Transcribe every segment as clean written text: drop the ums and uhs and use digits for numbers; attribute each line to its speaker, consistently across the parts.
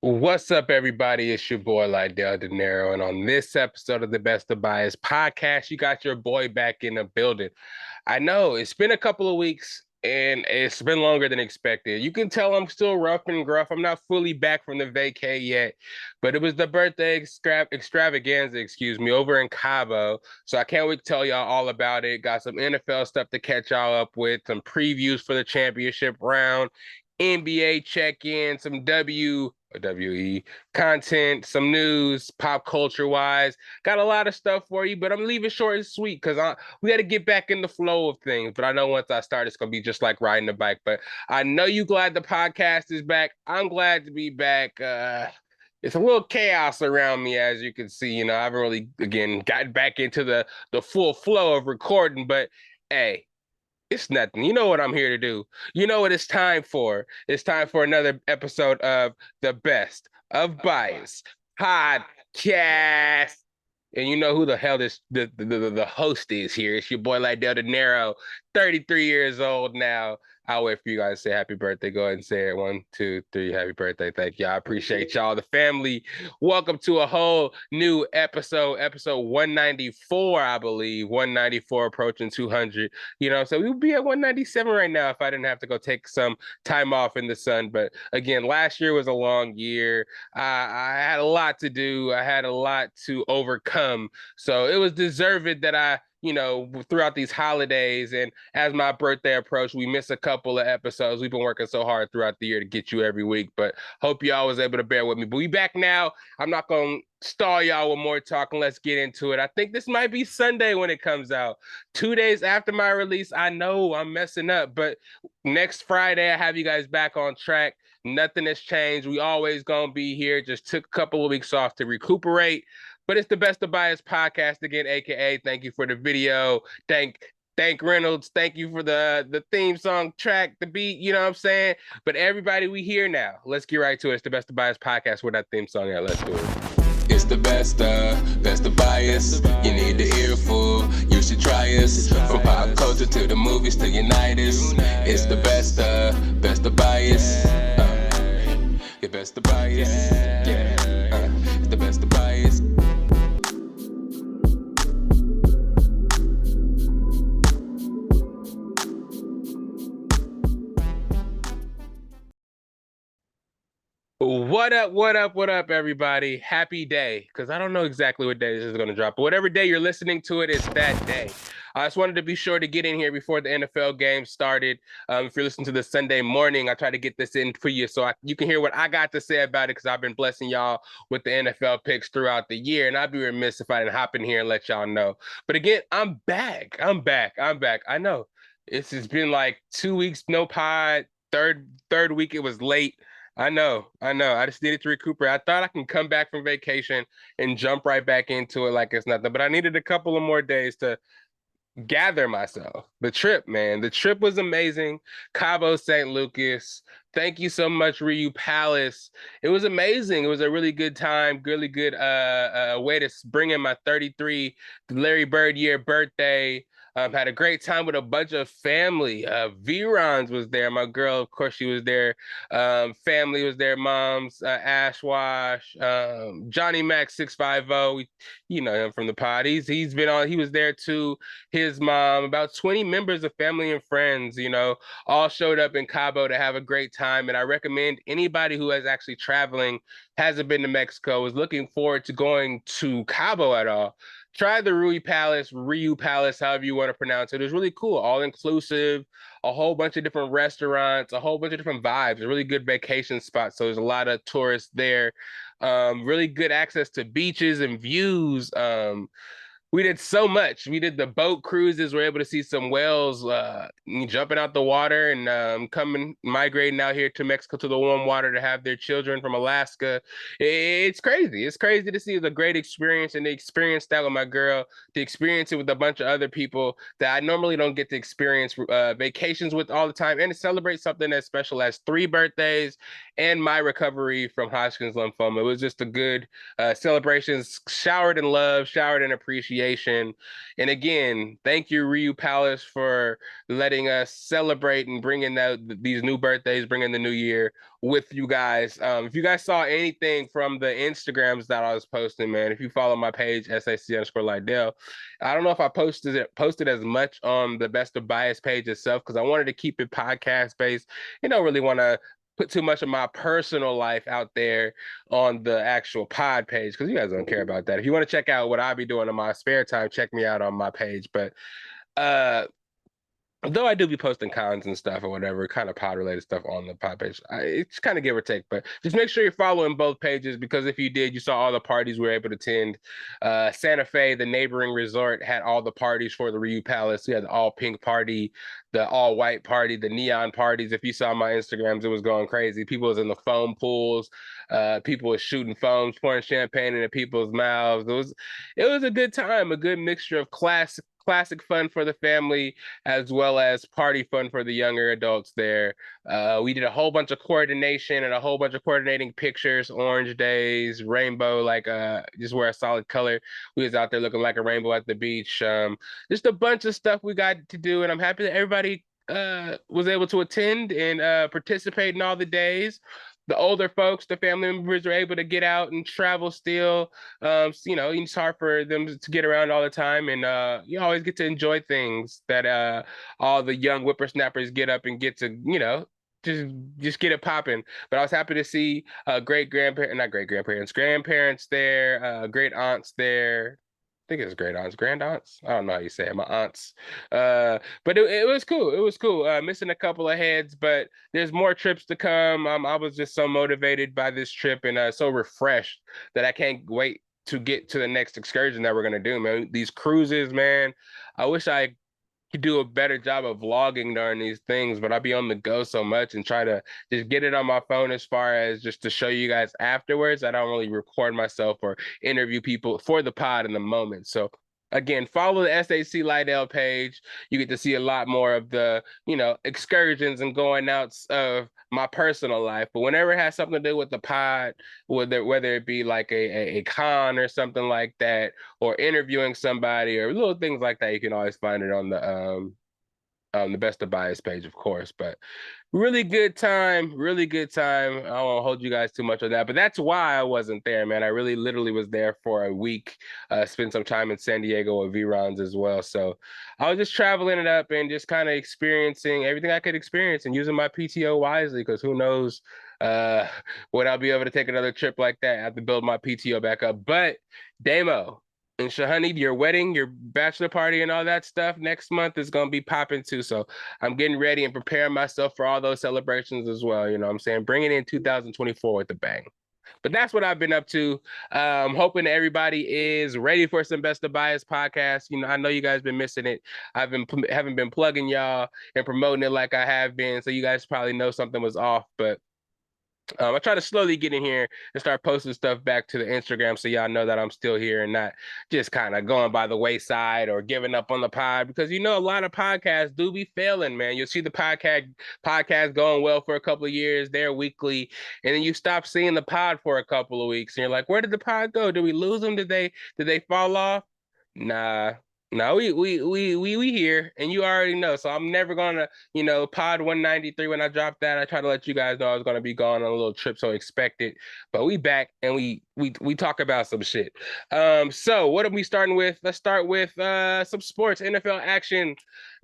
Speaker 1: What's up, everybody? It's your boy Lydell Dinero, and on this episode of the Best of Bias podcast, you got your boy back in the building. I know it's been a couple of weeks, and it's been longer than expected. You can tell I'm still rough and gruff. I'm not fully back from the vacay yet, but it was the birthday extravaganza, over in Cabo. So I can't wait to tell y'all all about it. Got some NFL stuff to catch y'all up with, some previews for the championship round, NBA check-in, some WWE content, some news, pop culture wise. Got a lot of stuff for you, but I'm leaving short and sweet because we got to get back in the flow of things. But I know once I start, it's gonna be just like riding a bike. But I know you glad the podcast is back. I'm glad to be back. It's a little chaos around me, as you can see. I haven't really gotten back into the full flow of recording, but hey. It's nothing. You know what I'm here to do. You know what it's time for. It's time for another episode of the Best of Bias Podcast. And you know who the hell the host is here. It's your boy Lydell Dinero, 33 years old now. I'll wait for you guys to say happy birthday. Go ahead and say it. 1, 2, 3. Happy birthday. Thank you. I appreciate y'all. The family. Welcome to a whole new episode 194, I believe. 194 approaching 200. So we would be at 197 right now if I didn't have to go take some time off in the sun. But again, last year was a long year. I had a lot to do. I had a lot to overcome. So it was deserved that I throughout these holidays and as my birthday approached, we missed a couple of episodes. We've been working so hard throughout the year to get you every week, but hope y'all was able to bear with me. But we back now. I'm not going to stall y'all with more talking. Let's get into it. I think this might be Sunday when it comes out. 2 days after my release. I know I'm messing up, but next Friday, I have you guys back on track. Nothing has changed. We always going to be here. Just took a couple of weeks off to recuperate. But it's the Best of Bias podcast again, aka thank you for the video. Thank Reynolds. Thank you for the theme song track, the beat, you know what I'm saying? But everybody, we here now. Let's get right to it. It's the Best of Bias podcast with that theme song. Yeah, let's do it. It's the best of bias. You need the earful. You should try us. From pop culture to the movies to unite us. It's the best of bias. The best of bias. Yeah. It's the best of bias. What up, everybody? Happy day, because I don't know exactly what day this is going to drop, but whatever day you're listening to it, it's that day. I just wanted to be sure to get in here before the NFL game started. If you're listening to this Sunday morning, I try to get this in for you so you can hear what I got to say about it, because I've been blessing y'all with the NFL picks throughout the year, and I'd be remiss if I didn't hop in here and let y'all know. But again, I'm back. I know it's been like 2 weeks, no pod. Third week, it was late. I know. I just needed to recuperate. I thought I can come back from vacation and jump right back into it like it's nothing, but I needed a couple of more days to gather myself. The trip was amazing. Cabo St. Lucas. Thank you so much, Ryu Palace. It was amazing. It was a really good time, really good way to bring in my 33 Larry Bird year birthday. Had a great time with a bunch of family. V-Rons was there. My girl, of course, she was there. Family was there. Moms, Ash Wash, Johnny Mac 650. You know him from the pod. He's been on. He was there too. His mom, about 20 members of family and friends. All showed up in Cabo to have a great time. And I recommend anybody who is actually traveling, hasn't been to Mexico, is looking forward to going to Cabo at all. Try the Ryu Palace, however you want to pronounce it. It was really cool, all inclusive, a whole bunch of different restaurants, a whole bunch of different vibes, a really good vacation spot. So there's a lot of tourists there. Really good access to beaches and views. We did so much. We did the boat cruises. We're able to see some whales jumping out the water and migrating out here to Mexico to the warm water to have their children from Alaska. It's crazy. It's crazy to see. It was a great experience, and to experience that with my girl, to experience it with a bunch of other people that I normally don't get to experience vacations with all the time, and to celebrate something as special as 3 birthdays and my recovery from Hodgkin's lymphoma. It was just a good celebrations, showered in love, showered in appreciation. And again, thank you, Ryu Palace, for letting us celebrate and bringing out these new birthdays, bringing the new year with you guys. If you guys saw anything from the Instagrams that I was posting, man, if you follow my page, SAC_Lydell, I don't know if I posted as much on the Best of Bias page itself because I wanted to keep it podcast based. You don't really want to put too much of my personal life out there on the actual pod page because you guys don't care about that. If you want to check out what I'll be doing in my spare time, check me out on my page. But though I do be posting cons and stuff or whatever, kind of pod related stuff on the pod page. It's kind of give or take, but just make sure you're following both pages because if you did, you saw all the parties we were able to attend. Santa Fe, the neighboring resort, had all the parties for the Ryu Palace. We had the all pink party, the all white party, the neon parties. If you saw my Instagrams, it was going crazy. People was in the foam pools. People was shooting foams, pouring champagne into people's mouths. It was a good time, a good mixture of classic fun for the family as well as party fun for the younger adults there. We did a whole bunch of coordination and a whole bunch of coordinating pictures, orange days, rainbow, like just wear a solid color. We was out there looking like a rainbow at the beach. Just a bunch of stuff we got to do, and I'm happy that everybody was able to attend and participate in all the days. The older folks, the family members, are able to get out and travel still. It's hard for them to get around all the time, and you always get to enjoy things that all the young whippersnappers get up and get to, just get it popping. But I was happy to see grandparents there, great aunts there. I think it's great aunts, grand aunts. I don't know how you say it. My aunts. But it was cool. It was cool. Missing a couple of heads, but there's more trips to come. I was just so motivated by this trip and so refreshed that I can't wait to get to the next excursion that we're gonna do, man. These cruises, man. I wish I could do a better job of vlogging during these things, but I'll be on the go so much and try to just get it on my phone as far as just to show you guys afterwards. I don't really record myself or interview people for the pod in the moment. So again, follow the SAC Lydell page. You get to see a lot more of the, excursions and going outs of my personal life. But whenever it has something to do with the pod, whether it be like a con or something like that, or interviewing somebody or little things like that, you can always find it on the Best of Bias page, of course. But really good time, really good time. I won't hold you guys too much on that, but that's why I wasn't there, man. I really literally was there for a week, spent some time in San Diego with V-Rons as well. So I was just traveling it up and just kind of experiencing everything I could experience and using my PTO wisely, because who knows when I'll be able to take another trip like that. I have to build my PTO back up. But Damo and Shahani, your wedding, your bachelor party, and all that stuff next month is going to be popping too. So I'm getting ready and preparing myself for all those celebrations as well. You know what I'm saying? Bringing in 2024 with a bang. But that's what I've been up to. Hoping everybody is ready for some Best of Bias podcast. I know you guys been missing it. Haven't been plugging y'all and promoting it like I have been. So you guys probably know something was off, but I try to slowly get in here and start posting stuff back to the Instagram so y'all know that I'm still here and not just kind of going by the wayside or giving up on the pod, because a lot of podcasts do be failing, man. You'll see the podcast going well for a couple of years, they're weekly, and then you stop seeing the pod for a couple of weeks and you're like, where did the pod go? Did we lose them? Did they fall off? Nah. No, we here, and you already know. So I'm never gonna, pod 193 when I drop that. I try to let you guys know I was gonna be gone on a little trip, so expect it. But we back and we talk about some shit. So what are we starting with? Let's start with some sports, NFL action.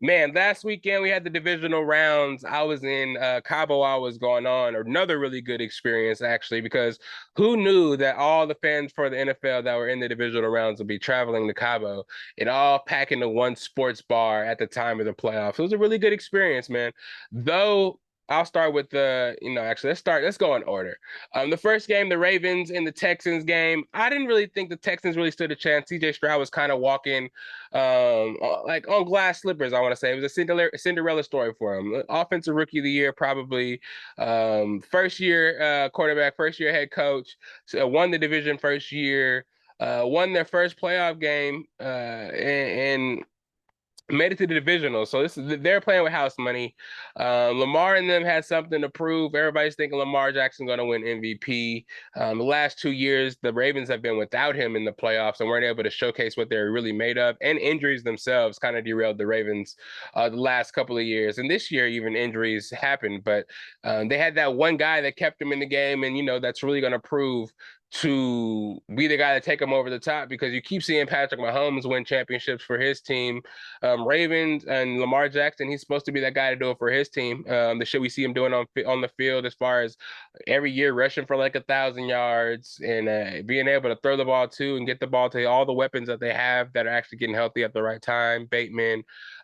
Speaker 1: Man, last weekend we had the divisional rounds. I was in Cabo while it was going on. Another really good experience, actually, because who knew that all the fans for the NFL that were in the divisional rounds would be traveling to Cabo and all pack into one sports bar at the time of the playoffs. It was a really good experience, man. Though I'll start with let's go in order. The first game, the Ravens and the Texans game, I didn't really think the Texans really stood a chance. CJ Stroud was kind of walking like on glass slippers, I want to say. It was a Cinderella story for him. Offensive rookie of the year, probably. First year quarterback, first year head coach, so won the division first year, won their first playoff game, and made it to the divisional. So they're playing with house money. Lamar and them had something to prove. Everybody's thinking Lamar Jackson's going to win MVP. The last 2 years, the Ravens have been without him in the playoffs and weren't able to showcase what they're really made of. And injuries themselves kind of derailed the Ravens the last couple of years. And this year, even injuries happened. But they had that one guy that kept them in the game, and that's really going to prove to be the guy to take them over the top, because you keep seeing Patrick Mahomes win championships for his team. Ravens and Lamar Jackson, he's supposed to be that guy to do it for his team. The shit we see him doing on the field, as far as every year rushing for like 1,000 yards and being able to throw the ball too and get the ball to all the weapons that they have that are actually getting healthy at the right time. Bateman,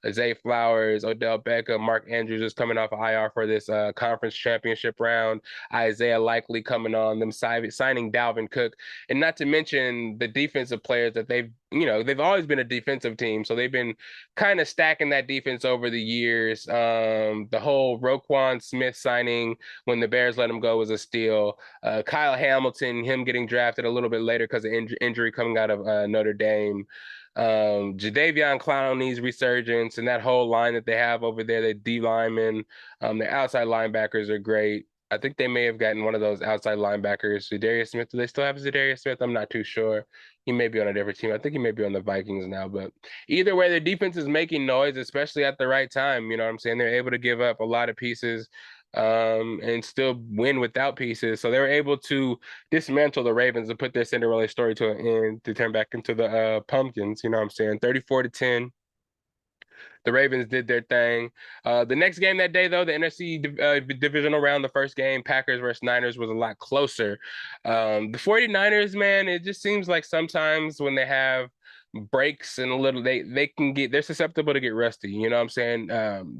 Speaker 1: Zay Flowers, Odell Beckham, Mark Andrews is coming off IR for this conference championship round. Isaiah Likely coming on, them signing Dalvin Cook, and not to mention the defensive players that they've always been a defensive team, so they've been kind of stacking that defense over the years. The whole Roquan Smith signing when the Bears let him go was a steal. Kyle Hamilton, him getting drafted a little bit later because of injury coming out of Notre Dame. Jadeveon Clowney's resurgence, and that whole line that they have over there, the D linemen, the outside linebackers are great. I think they may have gotten one of those outside linebackers, Zadarius Smith. Do they still have Zadarius Smith? I'm not too sure. He may be on a different team. I think he may be on the Vikings now. But either way, their defense is making noise, especially at the right time. You know what I'm saying? They're able to give up a lot of pieces and still win without pieces. So they were able to dismantle the Ravens and put their Cinderella story to an end to turn back into the Pumpkins. You know what I'm saying? 34-10. The Ravens did their thing. The next game that day, though, the NFC divisional round, the first game, Packers versus Niners, was a lot closer. The 49ers, man, it just seems like sometimes when they have breaks and a little, they're susceptible to get rusty. You know what I'm saying?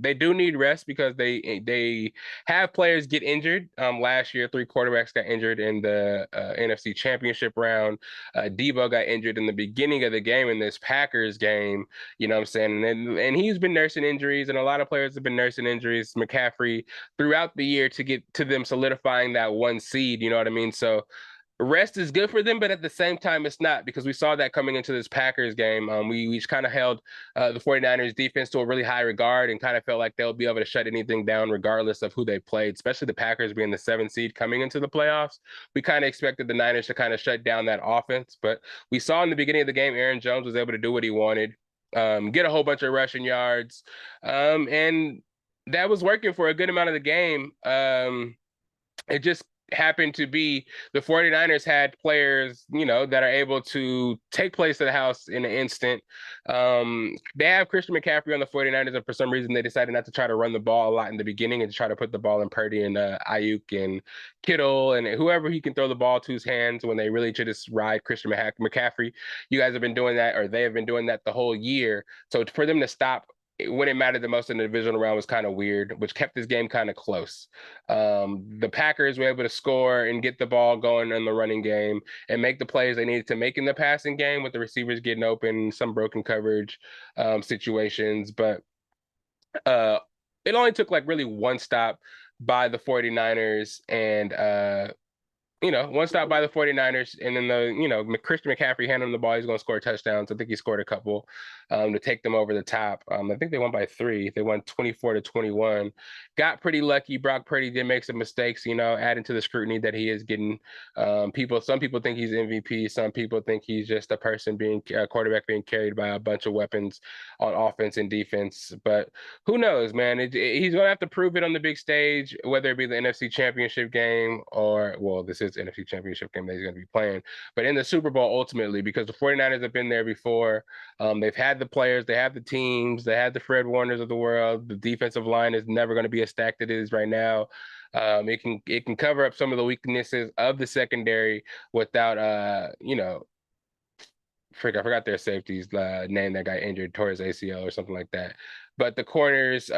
Speaker 1: They do need rest because they have players get injured. Last year, 3 quarterbacks got injured in the NFC Championship round. Debo got injured in the beginning of the game in this Packers game. You know what I'm saying? And he's been nursing injuries, and a lot of players have been nursing injuries. McCaffrey throughout the year to get to them solidifying that 1 seed. You know what I mean? So rest is good for them, but at the same time, it's not, because we saw that coming into this Packers game. We kind of held the 49ers defense to a really high regard and kind of felt like they'll be able to shut anything down regardless of who they played, especially the Packers being the 7th seed coming into the playoffs. We kind of expected the Niners to kind of shut down that offense, but we saw in the beginning of the game, Aaron Jones was able to do what he wanted, get a whole bunch of rushing yards, and that was working for a good amount of the game. It just happened to be the 49ers had players, that are able to take place to the house in an instant. They have Christian McCaffrey on the 49ers, and for some reason they decided not to try to run the ball a lot in the beginning and to try to put the ball in Purdy and Ayuk and Kittle and whoever he can throw the ball to his hands, when they really should just ride Christian McCaffrey. You guys have been doing that, or they have been doing that the whole year. So for them to stop when it mattered the most in the divisional round was kind of weird, which kept this game kind of close. The Packers were able to score and get the ball going in the running game and make the plays they needed to make in the passing game, with the receivers getting open, some broken coverage situations. But it only took like really one stop by the 49ers, and one stop by the 49ers, and then Christian McCaffrey handing him the ball, he's going to score touchdowns. I think he scored a couple to take them over the top. I think they won by 3. They won 24-21. Got pretty lucky. Brock Purdy did make some mistakes, adding to the scrutiny that he is getting. Some people think he's MVP. Some people think he's just a quarterback being carried by a bunch of weapons on offense and defense. But who knows, man? He's going to have to prove it on the big stage, whether it be the NFC Championship game this is NFC Championship game that he's going to be playing, but in the Super Bowl ultimately, because the 49ers have been there before. They've had the players, they have the teams, they had the Fred Warners of the world. The defensive line is never going to be as stacked as it is right now. It can cover up some of the weaknesses of the secondary without I forgot their safety's name that got injured, tore his ACL or something like that. But the corners,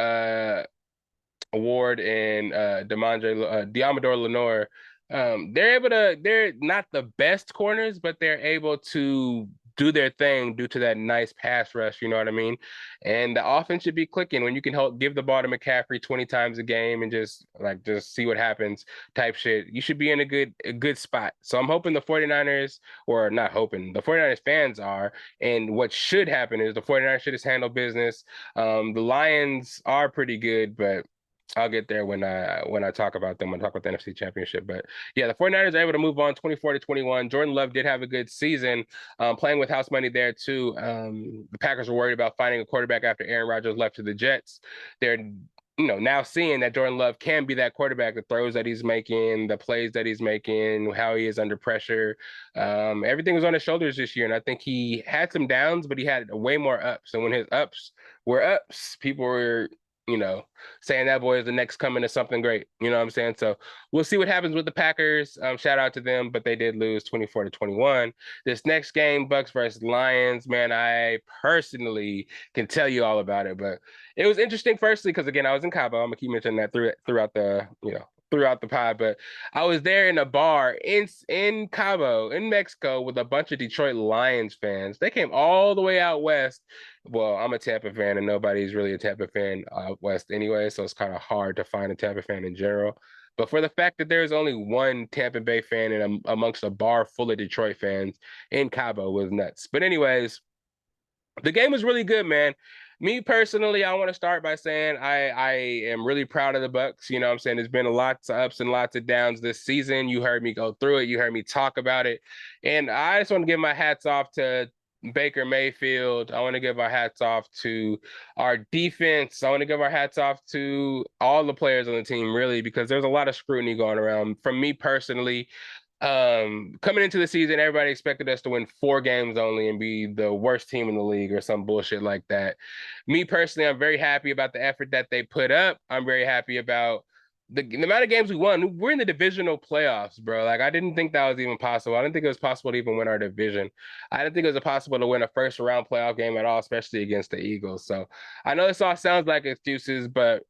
Speaker 1: Ward and Diamador Lenore, they're not the best corners, but they're able to do their thing due to that nice pass rush, you know what I mean? And the offense should be clicking when you can give the ball to McCaffrey 20 times a game and just see what happens type shit. You should be in a good spot. So I'm hoping the 49ers, or not hoping, the 49ers fans are, and what should happen is the 49ers should just handle business. The Lions are pretty good, but I'll get there when I talk about them, when I talk about the NFC Championship. But yeah, the 49ers are able to move on 24-21. Jordan Love did have a good season, playing with house money there too. The Packers were worried about finding a quarterback after Aaron Rodgers left to the Jets. They're now seeing that Jordan Love can be that quarterback, the throws that he's making, the plays that he's making, how he is under pressure. Everything was on his shoulders this year. And I think he had some downs, but he had way more ups. And when his ups were ups, people were saying that boy is the next coming to something great. You know what I'm saying? So we'll see what happens with the Packers. Shout out to them, but they did lose 24-21. This next game, Bucks versus Lions, man, I personally can tell you all about it, but it was interesting. Firstly, because again, I was in Cabo. I'm gonna keep mentioning that throughout the pod, but I was there in a bar in Cabo, in Mexico, with a bunch of Detroit Lions fans. They came all the way out west. Well, I'm a Tampa fan, and nobody's really a Tampa fan out west anyway, so it's kind of hard to find a Tampa fan in general. But for the fact that there's only one Tampa Bay fan amongst a bar full of Detroit fans in Cabo was nuts. But anyways, the game was really good, man. Me personally, I want to start by saying I am really proud of the Bucks. You know what I'm saying? There's been lots of ups and lots of downs this season. You heard me go through it. You heard me talk about it. And I just want to give my hats off to Baker Mayfield. I want to give our hats off to our defense. I want to give our hats off to all the players on the team, really, because there's a lot of scrutiny going around. From me personally, coming into the season, everybody expected us to win 4 games only and be the worst team in the league or some bullshit like that. Me personally, I'm very happy about the effort that they put up. I'm very happy about the amount of games we won. We're in the divisional playoffs, bro. Like, I didn't think that was even possible. I didn't think it was possible to even win our division. I didn't think it was possible to win a first round playoff game at all, especially against the Eagles. So I know this all sounds like excuses, but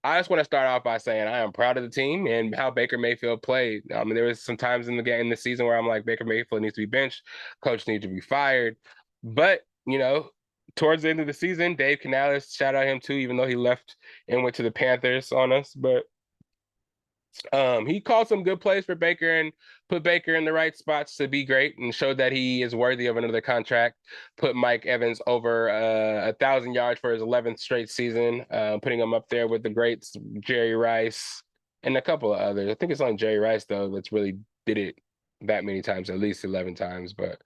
Speaker 1: I just want to start off by saying I am proud of the team and how Baker Mayfield played. I mean, there was some times in the game, in the season, where I'm like, Baker Mayfield needs to be benched, coach needs to be fired. But towards the end of the season, Dave Canales, shout out him too, even though he left and went to the Panthers on us. But he called some good plays for Baker and put Baker in the right spots to be great, and showed that he is worthy of another contract. Put Mike Evans over 1,000 yards for his 11th straight season, putting him up there with the greats, Jerry Rice and a couple of others. I think it's only Jerry Rice though that's really did it that many times, at least 11 times. But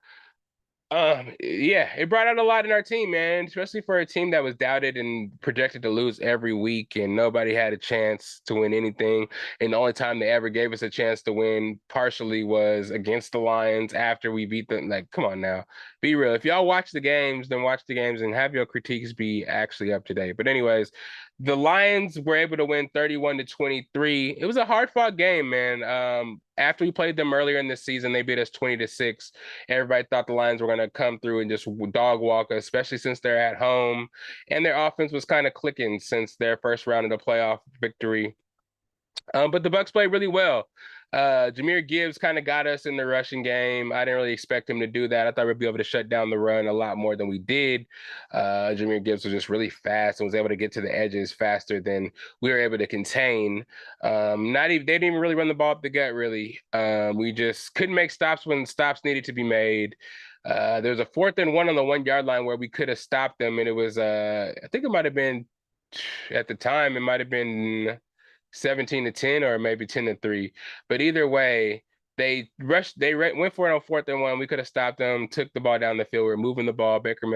Speaker 1: yeah, it brought out a lot in our team, man, especially for a team that was doubted and projected to lose every week, and nobody had a chance to win anything. And the only time they ever gave us a chance to win partially was against the Lions after we beat them. Like, come on now, be real. If y'all watch the games, then watch the games and have your critiques be actually up to date. But anyways, the Lions were able to win 31-23. It was a hard fought game, man. After we played them earlier in the season, they beat us 20-6. Everybody thought the Lions were going to come through and just dog walk us, especially since they're at home. And their offense was kind of clicking since their first round of the playoff victory. But the Bucks played really well. Jahmyr Gibbs kind of got us in the rushing game. I didn't really expect him to do that. I thought we'd be able to shut down the run a lot more than we did. Jahmyr Gibbs was just really fast and was able to get to the edges faster than we were able to contain. They didn't even really run the ball up the gut, really. We just couldn't make stops when stops needed to be made. There was a 4th and 1 on the 1-yard line where we could have stopped them, and it was I think it might have been, at the time, it might have been 17-10 or maybe 10-3. But either way, they went for it on 4th and 1. We could have stopped them, took the ball down the field. We were moving the ball. Baker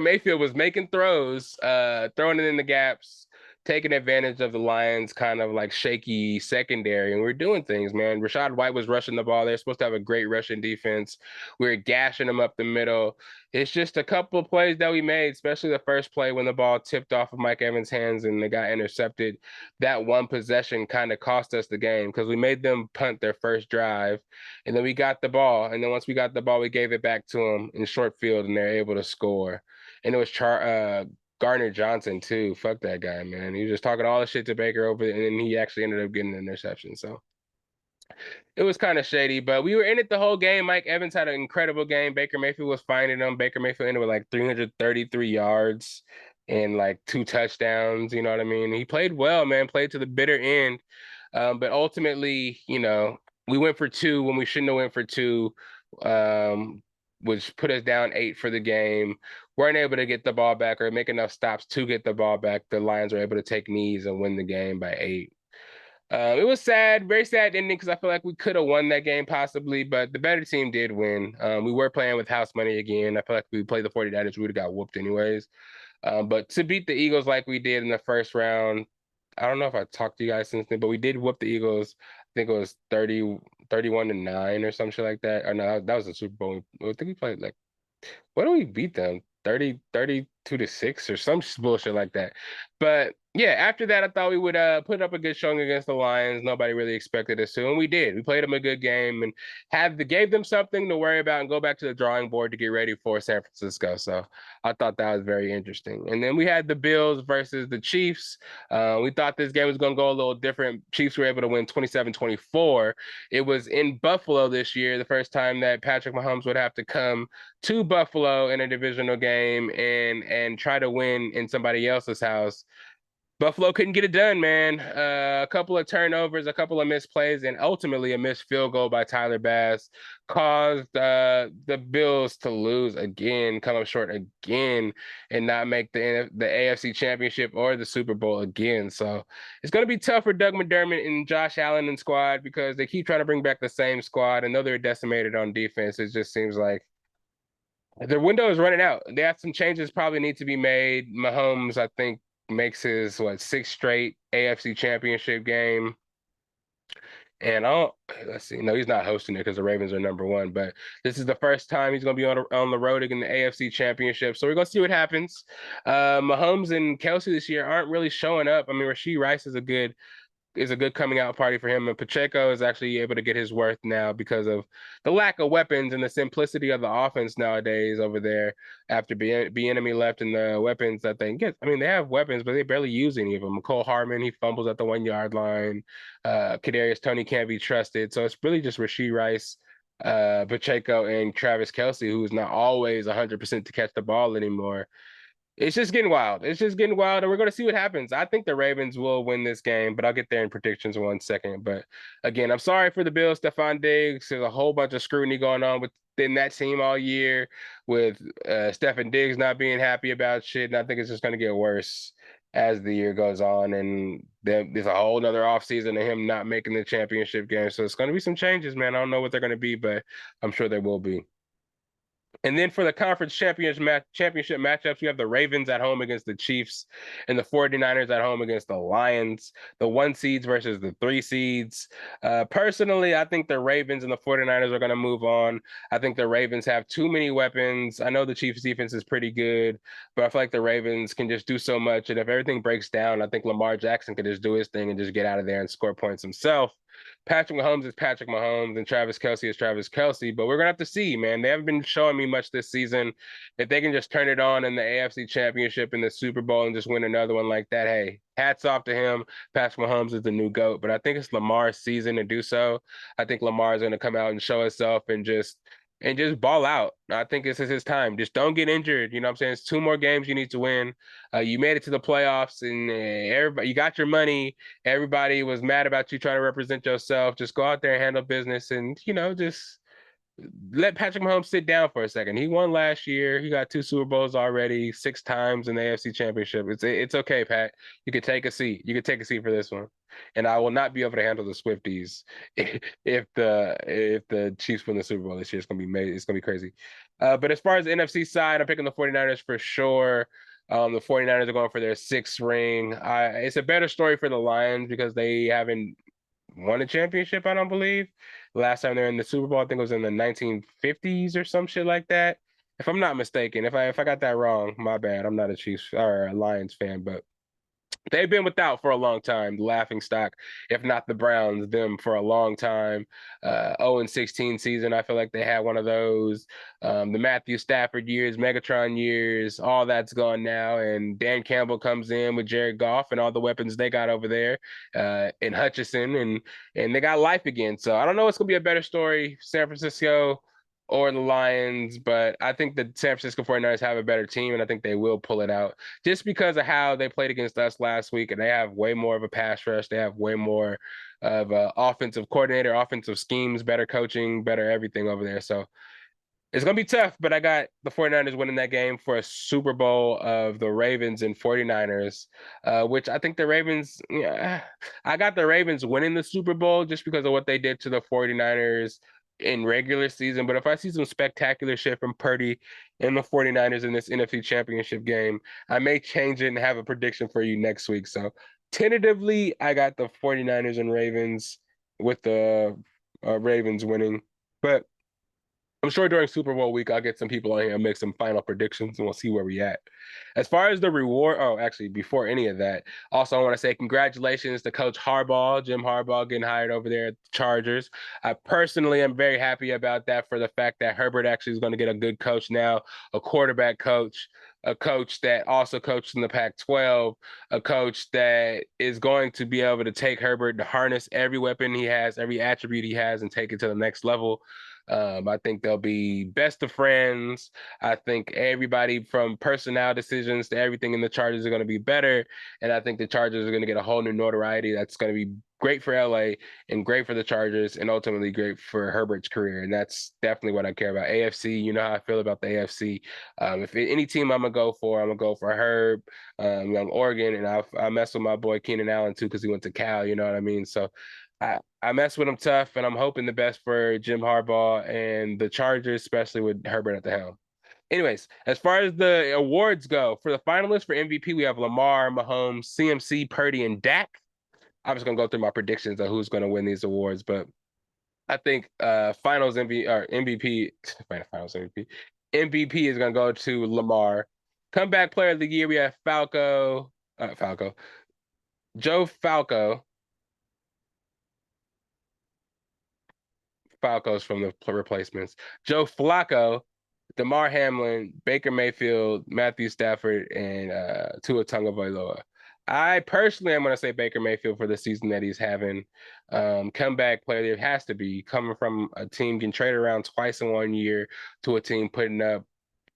Speaker 1: Mayfield was making throws, throwing it in the gaps, taking advantage of the Lions' kind of like shaky secondary, and we're doing things, man. Rachaad White was rushing the ball. They're supposed to have a great rushing defense. We were gashing them up the middle. It's just a couple of plays that we made, especially the first play when the ball tipped off of Mike Evans' hands and it got intercepted. That one possession kind of cost us the game because we made them punt their first drive, and then we got the ball. And then once we got the ball, we gave it back to them in short field, and they're able to score. And it was Gardner Johnson too. Fuck that guy, man. He was just talking all the shit to Baker over, and then he actually ended up getting an interception. So It was kind of shady, but we were in it the whole game. Mike Evans had an incredible game. Baker Mayfield was finding them. Baker Mayfield ended with like 333 yards and like 2 touchdowns. You know what I mean? He played well, man. Played to the bitter end. But ultimately, we went for two when we shouldn't have went for two, um, which put us down 8 for the game. Weren't able to get the ball back or make enough stops to get the ball back. The Lions were able to take knees and win the game by 8. It was sad, very sad ending because I feel like we could have won that game possibly, but the better team did win. We were playing with house money again. I feel like if we played the 49ers, we would have got whooped anyways. But to beat the Eagles like we did in the first round, I don't know if I talked to you guys since then, but we did whoop the Eagles. I think it was 31-9 or some shit like that. Or no, that was the Super Bowl. I think we played like, what do we beat them? 32-6 or some bullshit like that. But yeah, after that, I thought we would put up a good showing against the Lions. Nobody really expected us to, and we did. We played them a good game and gave them something to worry about and go back to the drawing board to get ready for San Francisco. So I thought that was very interesting. And then we had the Bills versus the Chiefs. We thought this game was going to go a little different. Chiefs were able to win 27-24. It was in Buffalo this year, the first time that Patrick Mahomes would have to come to Buffalo in a divisional game and try to win in somebody else's house. Buffalo couldn't get it done, man. A couple of turnovers, a couple of missed plays, and ultimately a missed field goal by Tyler Bass caused the Bills to lose again, come up short again, and not make the AFC Championship or the Super Bowl again. So it's going to be tough for Doug McDermott and Josh Allen and squad because they keep trying to bring back the same squad. And though they're decimated on defense, it just seems like their window is running out. They have some changes probably need to be made. Mahomes, I think, makes his sixth straight AFC Championship game. And let's see. No, he's not hosting it because the Ravens are number 1. But this is the first time he's going to be on the road again in the AFC Championship. So we're going to see what happens. Mahomes and Kelsey this year aren't really showing up. I mean, Rashee Rice is a good coming out party for him. And Pacheco is actually able to get his worth now because of the lack of weapons and the simplicity of the offense nowadays over there after Bieniemy left and the weapons that they get. I mean, they have weapons, but they barely use any of them. McCole Hardman, he fumbles at the 1-yard line. Kadarius Toney can't be trusted. So it's really just Rashee Rice, Pacheco, and Travis Kelce, who's not always 100% to catch the ball anymore. It's just getting wild. It's just getting wild, and we're going to see what happens. I think the Ravens will win this game, but I'll get there in predictions in 1 second. But again, I'm sorry for the Bills, Stephon Diggs. There's a whole bunch of scrutiny going on within that team all year with Stephon Diggs not being happy about shit, and I think it's just going to get worse as the year goes on, and then there's a whole nother offseason of him not making the championship game. So it's going to be some changes, man. I don't know what they're going to be, but I'm sure there will be. And then for the conference championship matchups, we have the Ravens at home against the Chiefs and the 49ers at home against the Lions, the 1 seeds versus the 3 seeds. Personally, I think the Ravens and the 49ers are going to move on. I think the Ravens have too many weapons. I know the Chiefs defense is pretty good, but I feel like the Ravens can just do so much. And if everything breaks down, I think Lamar Jackson can just do his thing and just get out of there and score points himself. Patrick Mahomes is Patrick Mahomes and Travis Kelce is Travis Kelce, but we're gonna have to see, man. They haven't been showing me much this season. If they can just turn it on in the AFC Championship and the Super Bowl and just win another one like that, hey, hats off to him. Patrick Mahomes is the new GOAT, but I think it's Lamar's season to do so. I think Lamar is gonna come out and show himself and just ball out. I think this is his time. Just don't get injured. You know what I'm saying? It's 2 more games you need to win. You made it to the playoffs and everybody, you got your money. Everybody was mad about you trying to represent yourself. Just go out there and handle business and, just let Patrick Mahomes sit down for a second. He won last year. He got 2 Super Bowls already, 6 times in the AFC Championship. It's okay, Pat. You could take a seat. You could take a seat for this one. And I will not be able to handle the Swifties if the Chiefs win the Super Bowl this year. It's gonna be crazy. But as far as the NFC side, I'm picking the 49ers for sure. The 49ers are going for their 6th ring. It's a better story for the Lions because they haven't won a championship, I don't believe. Last time they were in the Super Bowl, I think it was in the 1950s or some shit like that. If I'm not mistaken. If I got that wrong, my bad. I'm not a Chiefs or a Lions fan, but they've been without for a long time, the laughing stock, if not the Browns, them for a long time. 0-16 season, I feel like they had one of those. The Matthew Stafford years, Megatron years, all that's gone now. And Dan Campbell comes in with Jared Goff and all the weapons they got over there, and Hutchinson, and they got life again. So I don't know what's going to be a better story, San Francisco or the Lions, but I think the San Francisco 49ers have a better team, and I think they will pull it out just because of how they played against us last week, and they have way more of a pass rush. They have way more of a offensive coordinator, offensive schemes, better coaching, better everything over there. So it's going to be tough, but I got the 49ers winning that game for a Super Bowl of the Ravens and 49ers, which I think the Ravens, yeah, I got the Ravens winning the Super Bowl just because of what they did to the 49ers in regular season. But if I see some spectacular shit from Purdy and the 49ers in this NFC Championship game, I may change it and have a prediction for you next week. So tentatively, I got the 49ers and Ravens with the Ravens winning. But I'm sure during Super Bowl week, I'll get some people on here and make some final predictions, and we'll see where we at. As far as the reward, oh, actually, before any of that, also I want to say congratulations to Coach Harbaugh, Jim Harbaugh, getting hired over there at the Chargers. I personally am very happy about that for the fact that Herbert actually is going to get a good coach now, a quarterback coach, a coach that also coached in the Pac-12, a coach that is going to be able to take Herbert to harness every weapon he has, every attribute he has, and take it to the next level. I think they'll be best of friends. I think everybody from personnel decisions to everything in the Chargers are going to be better. And I think the Chargers are going to get a whole new notoriety that's going to be great for LA and great for the Chargers and ultimately great for Herbert's career. And that's definitely what I care about. AFC, you know how I feel about the AFC. If any team I'm going to go for, I'm going to go for Herb. I'm Oregon, and I mess with my boy Keenan Allen too because he went to Cal, you know what I mean? So I mess with him tough, and I'm hoping the best for Jim Harbaugh and the Chargers, especially with Herbert at the helm. Anyways, as far as the awards go, for the finalists for MVP, we have Lamar, Mahomes, CMC, Purdy, and Dak. I'm just gonna go through my predictions of who's gonna win these awards, but I think Finals MVP or MVP, Finals MVP is gonna go to Lamar. Comeback Player of the Year, we have Joe Falco's from the replacements. Joe Flacco, DeMar Hamlin, Baker Mayfield, Matthew Stafford, and Tua Tagovailoa. I personally am going to say Baker Mayfield for the season that he's having. Comeback player, there has to be coming from a team getting traded around twice in 1 year to a team putting up,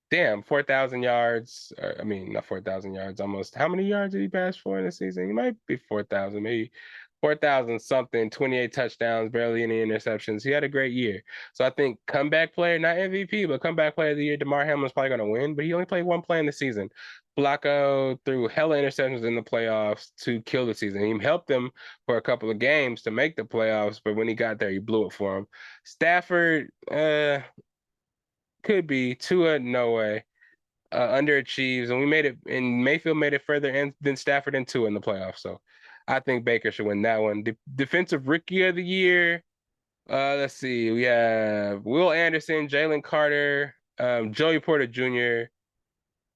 Speaker 1: 4,000 yards. I mean, not 4,000 yards, almost. How many yards did he pass for in the season? He might be 4,000, maybe 4,000 something, 28 touchdowns, barely any interceptions. He had a great year. So I think comeback player, not MVP, but comeback player of the year, DeMar Hamlin's probably going to win, but he only played one play in the season. Flacco threw hella interceptions in the playoffs to kill the season. He helped them for a couple of games to make the playoffs, but when he got there, he blew it for him. Stafford, could be. Tua, no way. Underachieves, and we made it, and Mayfield made it further than Stafford and Tua in the playoffs. So I think Baker should win that one. Defensive Rookie of the Year. Let's see. We have Will Anderson, Jalen Carter, Joey Porter Jr.,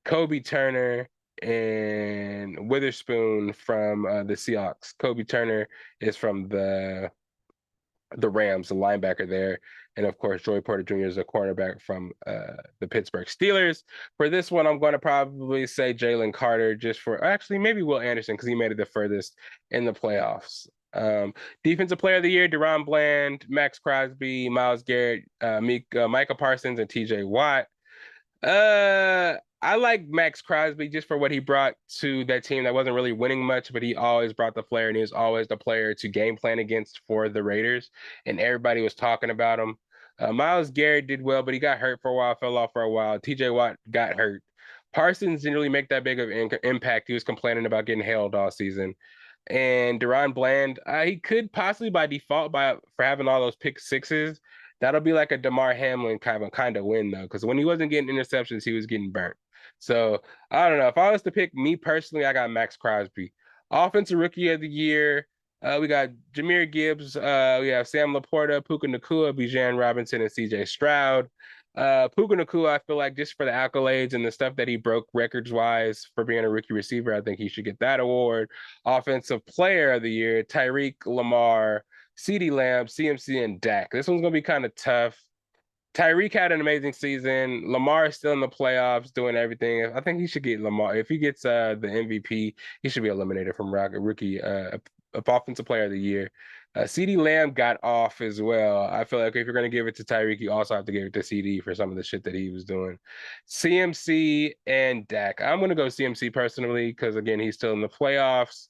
Speaker 1: Kobe Turner, and Witherspoon from the Seahawks. Kobe Turner is from the Rams, the linebacker there. And of course, Joey Porter Jr. is a cornerback from the Pittsburgh Steelers. For this one, I'm going to probably say Jalen Carter just for actually maybe Will Anderson because he made it the furthest in the playoffs. Defensive Player of the Year, Deron Bland, Max Crosby, Myles Garrett, Micah Parsons, and TJ Watt. I like Max Crosby just for what he brought to that team that wasn't really winning much, but he always brought the flair, and he was always the player to game plan against for the Raiders, and everybody was talking about him. Myles Garrett did well, but he got hurt for a while, fell off for a while. TJ Watt got hurt. Parsons didn't really make that big of an impact. He was complaining about getting held all season. And Deron Bland, he could possibly by default for having all those pick sixes. That'll be like a DeMar Hamlin kind of win though, because when he wasn't getting interceptions, he was getting burnt. So I don't know. If I was to pick me personally, I got Max Crosby. Offensive Rookie of the Year. We got Jahmyr Gibbs. We have Sam Laporta, Puka Nacua, Bijan Robinson, and CJ Stroud. Puka Nacua, I feel like just for the accolades and the stuff that he broke records wise for being a rookie receiver, I think he should get that award. Offensive Player of the Year, Tyreek, Lamar, CeeDee Lamb, CMC, and Dak. This one's gonna be kind of tough. Tyreek had an amazing season. Lamar is still in the playoffs, doing everything. I think he should get Lamar. If he gets the MVP, he should be eliminated from rookie offensive player of the year. CeeDee Lamb got off as well. I feel like if you're going to give it to Tyreek, you also have to give it to CeeDee for some of the shit that he was doing. CMC and Dak. I'm going to go CMC personally because, again, he's still in the playoffs.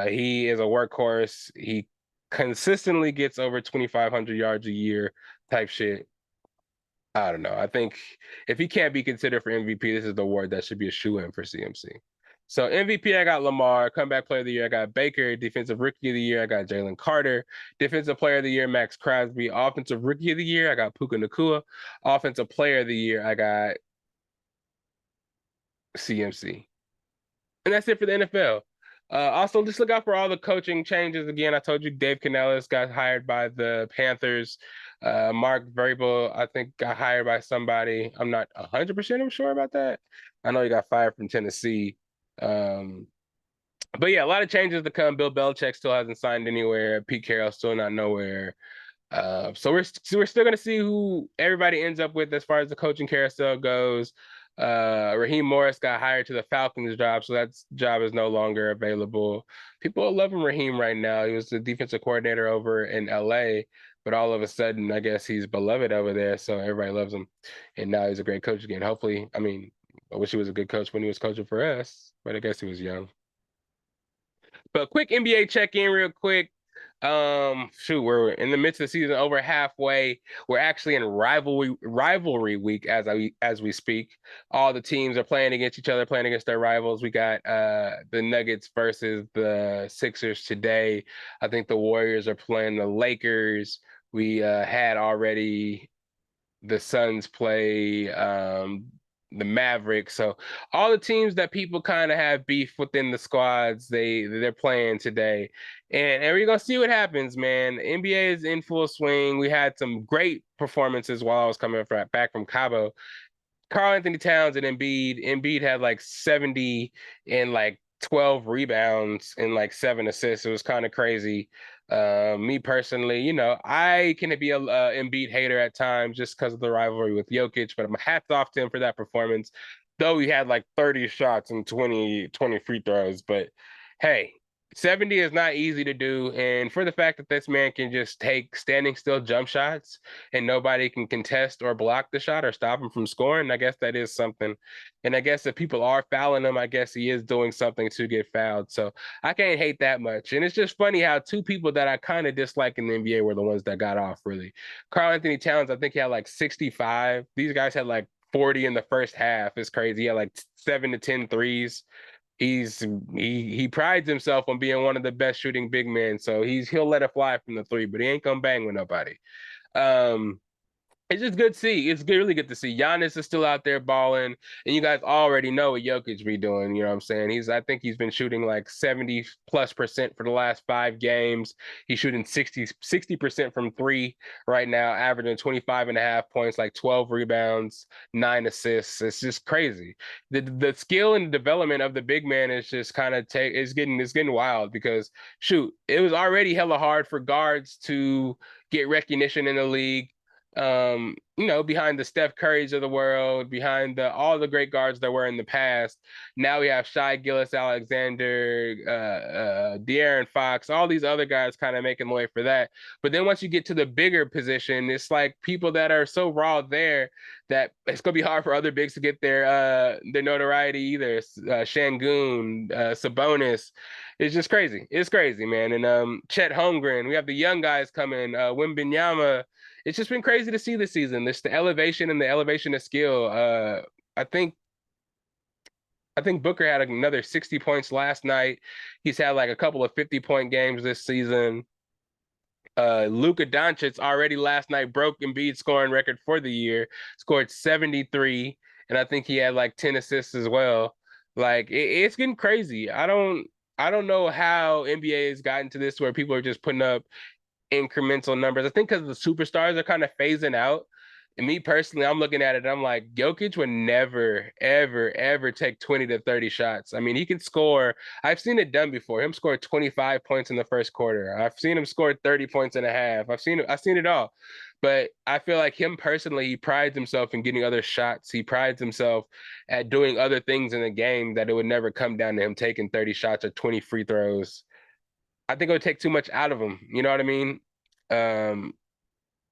Speaker 1: He is a workhorse. He consistently gets over 2,500 yards a year type shit. I don't know. I think if he can't be considered for MVP, this is the award that should be a shoe-in for CMC. So MVP, I got Lamar. Comeback Player of the Year, I got Baker. Defensive Rookie of the Year, I got Jalen Carter. Defensive Player of the Year, Max Crosby. Offensive Rookie of the Year, I got Puka Nacua. Offensive Player of the Year, I got CMC. And that's it for the NFL. Also, just look out for all the coaching changes. Again, I told you Dave Canellis got hired by the Panthers. Mark Vrabel, I think, got hired by somebody. I'm not 100% sure about that. I know he got fired from Tennessee. But yeah, a lot of changes to come. Bill Belichick still hasn't signed anywhere. Pete Carroll still not nowhere. So we're still going to see who everybody ends up with as far as the coaching carousel goes. Raheem Morris got hired to the Falcons job, so that job is no longer available. People are loving Raheem right now. He was the defensive coordinator over in LA, but all of a sudden, I guess he's beloved over there, so everybody loves him. And now he's a great coach again. Hopefully, I mean, I wish he was a good coach when he was coaching for us, but I guess he was young. But quick NBA check-in real quick. We're in the midst of the season, over halfway. We're actually in rivalry week as we speak. All the teams are playing against each other, playing against their rivals. We got the Nuggets versus the Sixers today. I think the Warriors are playing the Lakers. We had already the Suns play the Mavericks. So all the teams that people kind of have beef within the squads, they're playing today. And we're gonna see what happens, man. The NBA is in full swing. We had some great performances while I was coming back from Cabo. Karl-Anthony Towns and Embiid. Embiid had like 70 and like 12 rebounds and like 7 assists. It was kind of crazy. Me personally, I can be a Embiid hater at times just because of the rivalry with Jokic, but I'm hats off to him for that performance. Though he had like 30 shots and 20 free throws, but hey, 70 is not easy to do. And for the fact that this man can just take standing still jump shots and nobody can contest or block the shot or stop him from scoring, I guess that is something. And I guess if people are fouling him, I guess he is doing something to get fouled. So I can't hate that much. And it's just funny how two people that I kind of dislike in the NBA were the ones that got off, really. Karl-Anthony Towns, I think he had like 65. These guys had like 40 in the first half. It's crazy. He had like 7 to 10 threes. He prides himself on being one of the best shooting big men, so he'll let it fly from the three, but he ain't gonna bang with nobody. It's just good to see. It's really good to see. Giannis is still out there balling, and you guys already know what Jokic be doing. You know what I'm saying? I think he's been shooting like 70+% for the last 5 games. He's shooting 60% from 3 right now, averaging 25.5 points, like 12 rebounds, 9 assists. It's just crazy. The skill and development of the big man is just kind of it's getting wild because it was already hella hard for guards to get recognition in the league. Behind the Steph Currys of the world, behind all the great guards that were in the past. Now we have Shai Gilgeous-Alexander, De'Aaron Fox, all these other guys kind of making the way for that. But then once you get to the bigger position, it's like people that are so raw there that it's gonna be hard for other bigs to get their notoriety either. Şengün, Sabonis. It's just crazy. It's crazy, man. And Chet Holmgren, we have the young guys coming, Wembanyama. It's just been crazy to see this season. This the elevation and the elevation of skill. I think Booker had another 60 points last night. He's had like a couple of 50-point games this season. Luka Doncic already last night broke Embiid's scoring record for the year, scored 73, and I think he had like 10 assists as well. Like it's getting crazy. I don't know how NBA has gotten to this where people are just putting up incremental numbers. I think because the superstars are kind of phasing out And me personally, I'm looking at it, I'm like, Jokic would never, ever, ever take 20 to 30 shots. I mean, he can score. I've seen it done before. Him score 25 points in the first quarter. I've seen him score 30 points and a half. I've seen it all. But I feel like him personally, he prides himself in getting other shots. He prides himself at doing other things in the game that it would never come down to him taking 30 shots or 20 free throws. I think it would take too much out of him. You know what I mean? Um,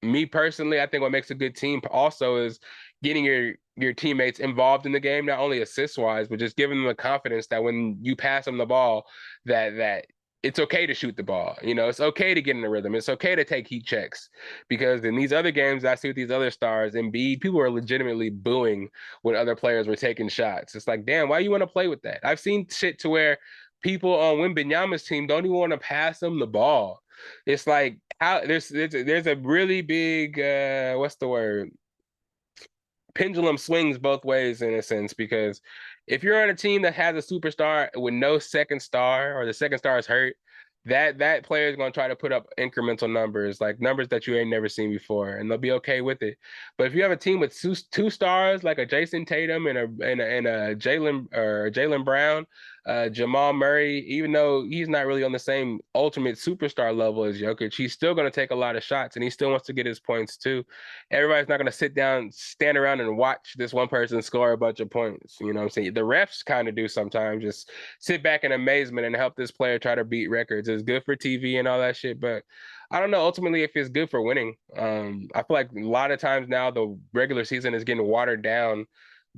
Speaker 1: Me personally, I think what makes a good team also is getting your teammates involved in the game, not only assist wise, but just giving them the confidence that when you pass them the ball, that it's okay to shoot the ball. You know, it's okay to get in the rhythm. It's okay to take heat checks, because in these other games I see with these other stars, Embiid, people are legitimately booing when other players were taking shots. It's like, damn, why you want to play with that? I've seen shit to where people on Wembanyama's team don't even want to pass them the ball. It's like how there's a really big what's the word, pendulum swings both ways in a sense, because if you're on a team that has a superstar with no second star, or the second star is hurt, that player is going to try to put up incremental numbers, like numbers that you ain't never seen before, and they'll be okay with it. But if you have a team with two stars, like a Jason Tatum and a Jaylen Brown, Jamal Murray, even though he's not really on the same ultimate superstar level as Jokic, he's still going to take a lot of shots, and he still wants to get his points too. Everybody's not going to sit down, stand around and watch this one person score a bunch of points. You know what I'm saying? The refs kind of do sometimes, just sit back in amazement and help this player try to beat records. It's good for TV and all that shit, but I don't know ultimately if it's good for winning. I feel like a lot of times now the regular season is getting watered down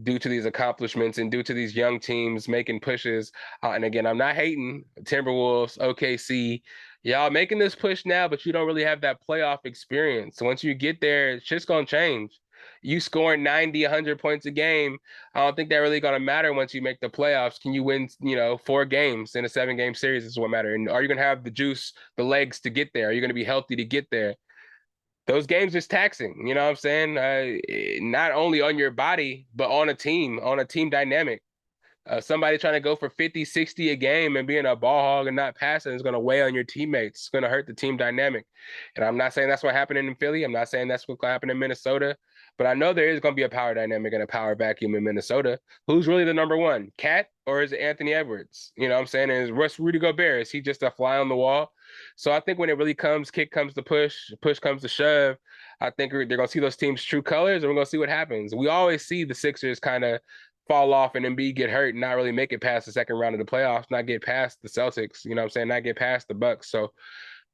Speaker 1: due to these accomplishments and due to these young teams making pushes. And again, I'm not hating Timberwolves, OKC. Y'all making this push now, but you don't really have that playoff experience. So once you get there, it's just going to change. You scoring 90, 100 points a game, I don't think that really going to matter once you make the playoffs. Can you win, 4 games in a 7-game series is what matter. And are you going to have the juice, the legs to get there? Are you going to be healthy to get there? Those games is taxing, you know what I'm saying? Not only on your body, but on a team dynamic. Somebody trying to go for 50, 60 a game and being a ball hog and not passing is going to weigh on your teammates. It's going to hurt the team dynamic. And I'm not saying that's what happened in Philly. I'm not saying that's what happened in Minnesota. But I know there is going to be a power dynamic and a power vacuum in Minnesota. Who's really the number one? Cat, or is it Anthony Edwards? You know what I'm saying? And is Rudy Gobert? Is he just a fly on the wall? So I think when it really comes, kick comes to push comes to shove, I think they're going to see those teams' true colors, and we're going to see what happens. We always see the Sixers kind of fall off and Embiid get hurt and not really make it past the second round of the playoffs, not get past the Celtics, you know what I'm saying, not get past the Bucks. So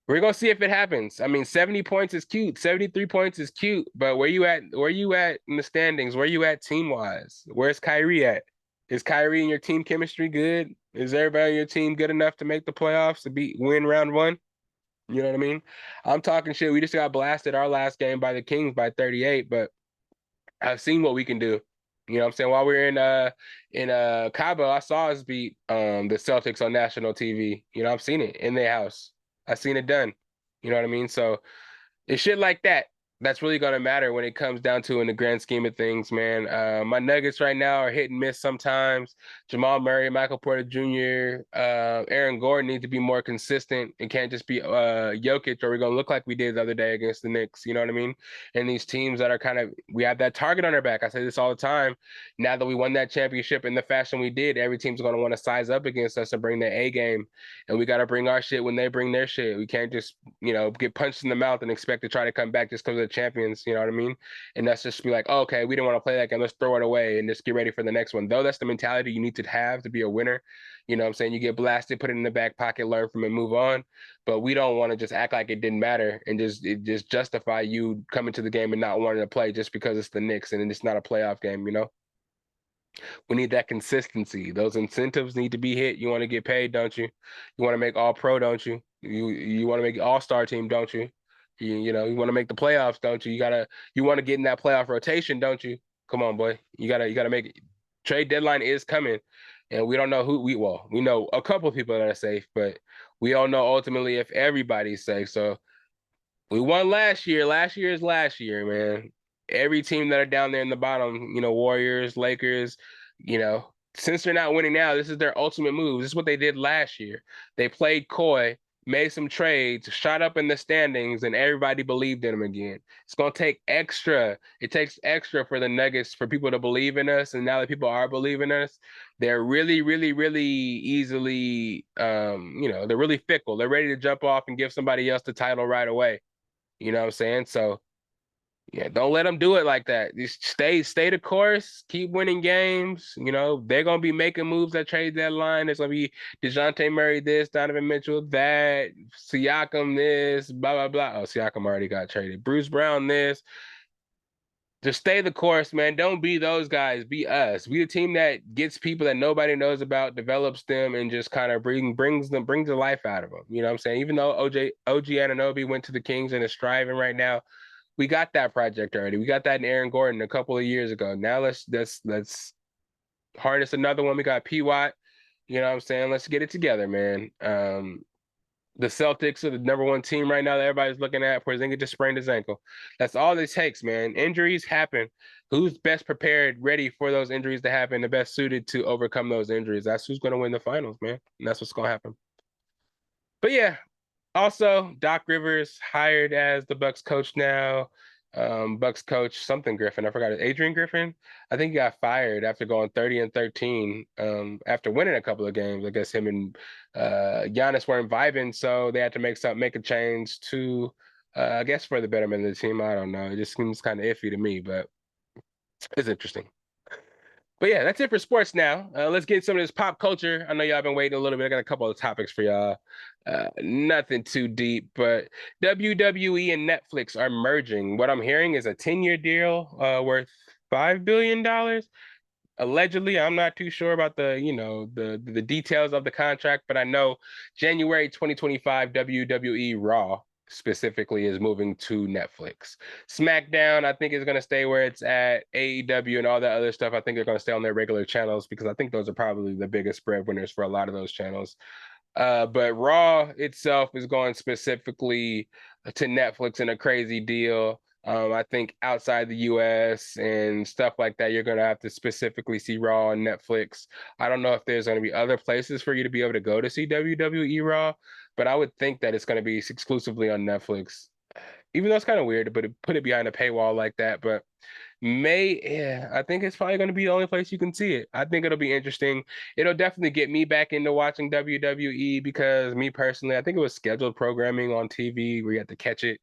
Speaker 1: we're going to see if it happens. I mean, 70 points is cute, 73 points is cute, but where you at in the standings? Where you at team-wise? Where's Kyrie at? Is Kyrie and your team chemistry good? Is everybody on your team good enough to make the playoffs, to win round one? You know what I mean? I'm talking shit. We just got blasted our last game by the Kings by 38, but I've seen what we can do. You know what I'm saying? While we were in Cabo, I saw us beat the Celtics on national TV. You know, I've seen it in their house. I've seen it done. You know what I mean? So it's shit like that that's really going to matter when it comes down to in the grand scheme of things, man. My Nuggets right now are hit and miss sometimes. Jamal Murray, Michael Porter Jr., Aaron Gordon need to be more consistent. It can't just be Jokic, or we're going to look like we did the other day against the Knicks. You know what I mean? And these teams that are we have that target on our back. I say this all the time. Now that we won that championship in the fashion we did, every team's going to want to size up against us and bring their A game. And we got to bring our shit when they bring their shit. We can't just, get punched in the mouth and expect to try to come back just because of the champions, you know what I mean? And that's just be like, oh, okay, we didn't want to play that game, let's throw it away and just get ready for the next one. Though that's the mentality you need to have to be a winner. You know what I'm saying? You get blasted, put it in the back pocket, learn from it, move on. But we don't want to just act like it didn't matter and just justify you coming to the game and not wanting to play just because it's the Knicks and it's not a playoff game, We need that consistency. Those incentives need to be hit. You want to get paid, don't you? You want to make all pro, don't you? You want to make all-star team, don't you? You want to make the playoffs, don't you? You want to get in that playoff rotation, don't you? Come on, boy. You gotta make it. Trade deadline is coming, and we don't know we know a couple of people that are safe, but we don't know ultimately if everybody's safe. So we won last year. Last year is last year, man. Every team that are down there in the bottom, Warriors, Lakers, since they're not winning now, this is their ultimate move. This is what they did last year. They played coy made some trades, shot up in the standings, and everybody believed in him again. It's gonna take extra. It takes extra for the Nuggets for people to believe in us, and now that people are believing in us, they're really, really, really easily, they're really fickle. They're ready to jump off and give somebody else the title right away. You know what I'm saying? So yeah, don't let them do it like that. Just stay the course, keep winning games. They're gonna be making moves at trade deadline. It's gonna be DeJounte Murray this, Donovan Mitchell that, Siakam this, blah blah blah. Oh, Siakam already got traded. Bruce Brown this. Just stay the course, man. Don't be those guys. Be us. Be the team that gets people that nobody knows about, develops them, and just kind of brings the life out of them. You know what I'm saying? Even though OG Anunoby went to the Kings and is striving right now, we got that project already. We got that in Aaron Gordon a couple of years ago. Now let's harness another one. We got P Watt. You know what I'm saying? Let's get it together, man. The Celtics are the number one team right now that everybody's looking at. Porzingis just sprained his ankle. That's all it takes, man. Injuries happen. Who's best prepared, ready for those injuries to happen, the best suited to overcome those injuries? That's who's going to win the finals, man. And that's what's going to happen. But yeah, also, Doc Rivers hired as the Bucks coach now. Bucks coach something Griffin. I forgot it. Adrian Griffin. I think he got fired after going 30-13. After winning a couple of games. I guess him and Giannis weren't vibing, so they had to make a change to, I guess, for the betterment of the team. I don't know. It just seems kind of iffy to me, but it's interesting. But yeah, that's it for sports now. Let's get some of this pop culture. I know y'all been waiting a little bit. I got a couple of topics for y'all. Nothing too deep, but WWE and Netflix are merging. What I'm hearing is a 10-year deal worth $5 billion. Allegedly, I'm not too sure about the details of the contract, but I know January 2025 WWE Raw specifically is moving to Netflix. SmackDown, I think, is going to stay where it's at. AEW and all that other stuff, I think they're going to stay on their regular channels because I think those are probably the biggest breadwinners for a lot of those channels. But Raw itself is going specifically to Netflix in a crazy deal. I think outside the US and stuff like that, you're going to have to specifically see Raw on Netflix. I don't know if there's going to be other places for you to be able to go to see WWE Raw, but I would think that it's going to be exclusively on Netflix. Even though it's kind of weird to put it behind a paywall like that, but I think it's probably going to be the only place you can see it. I think it'll be interesting. It'll definitely get me back into watching WWE because me personally, I think it was scheduled programming on TV where you had to catch it.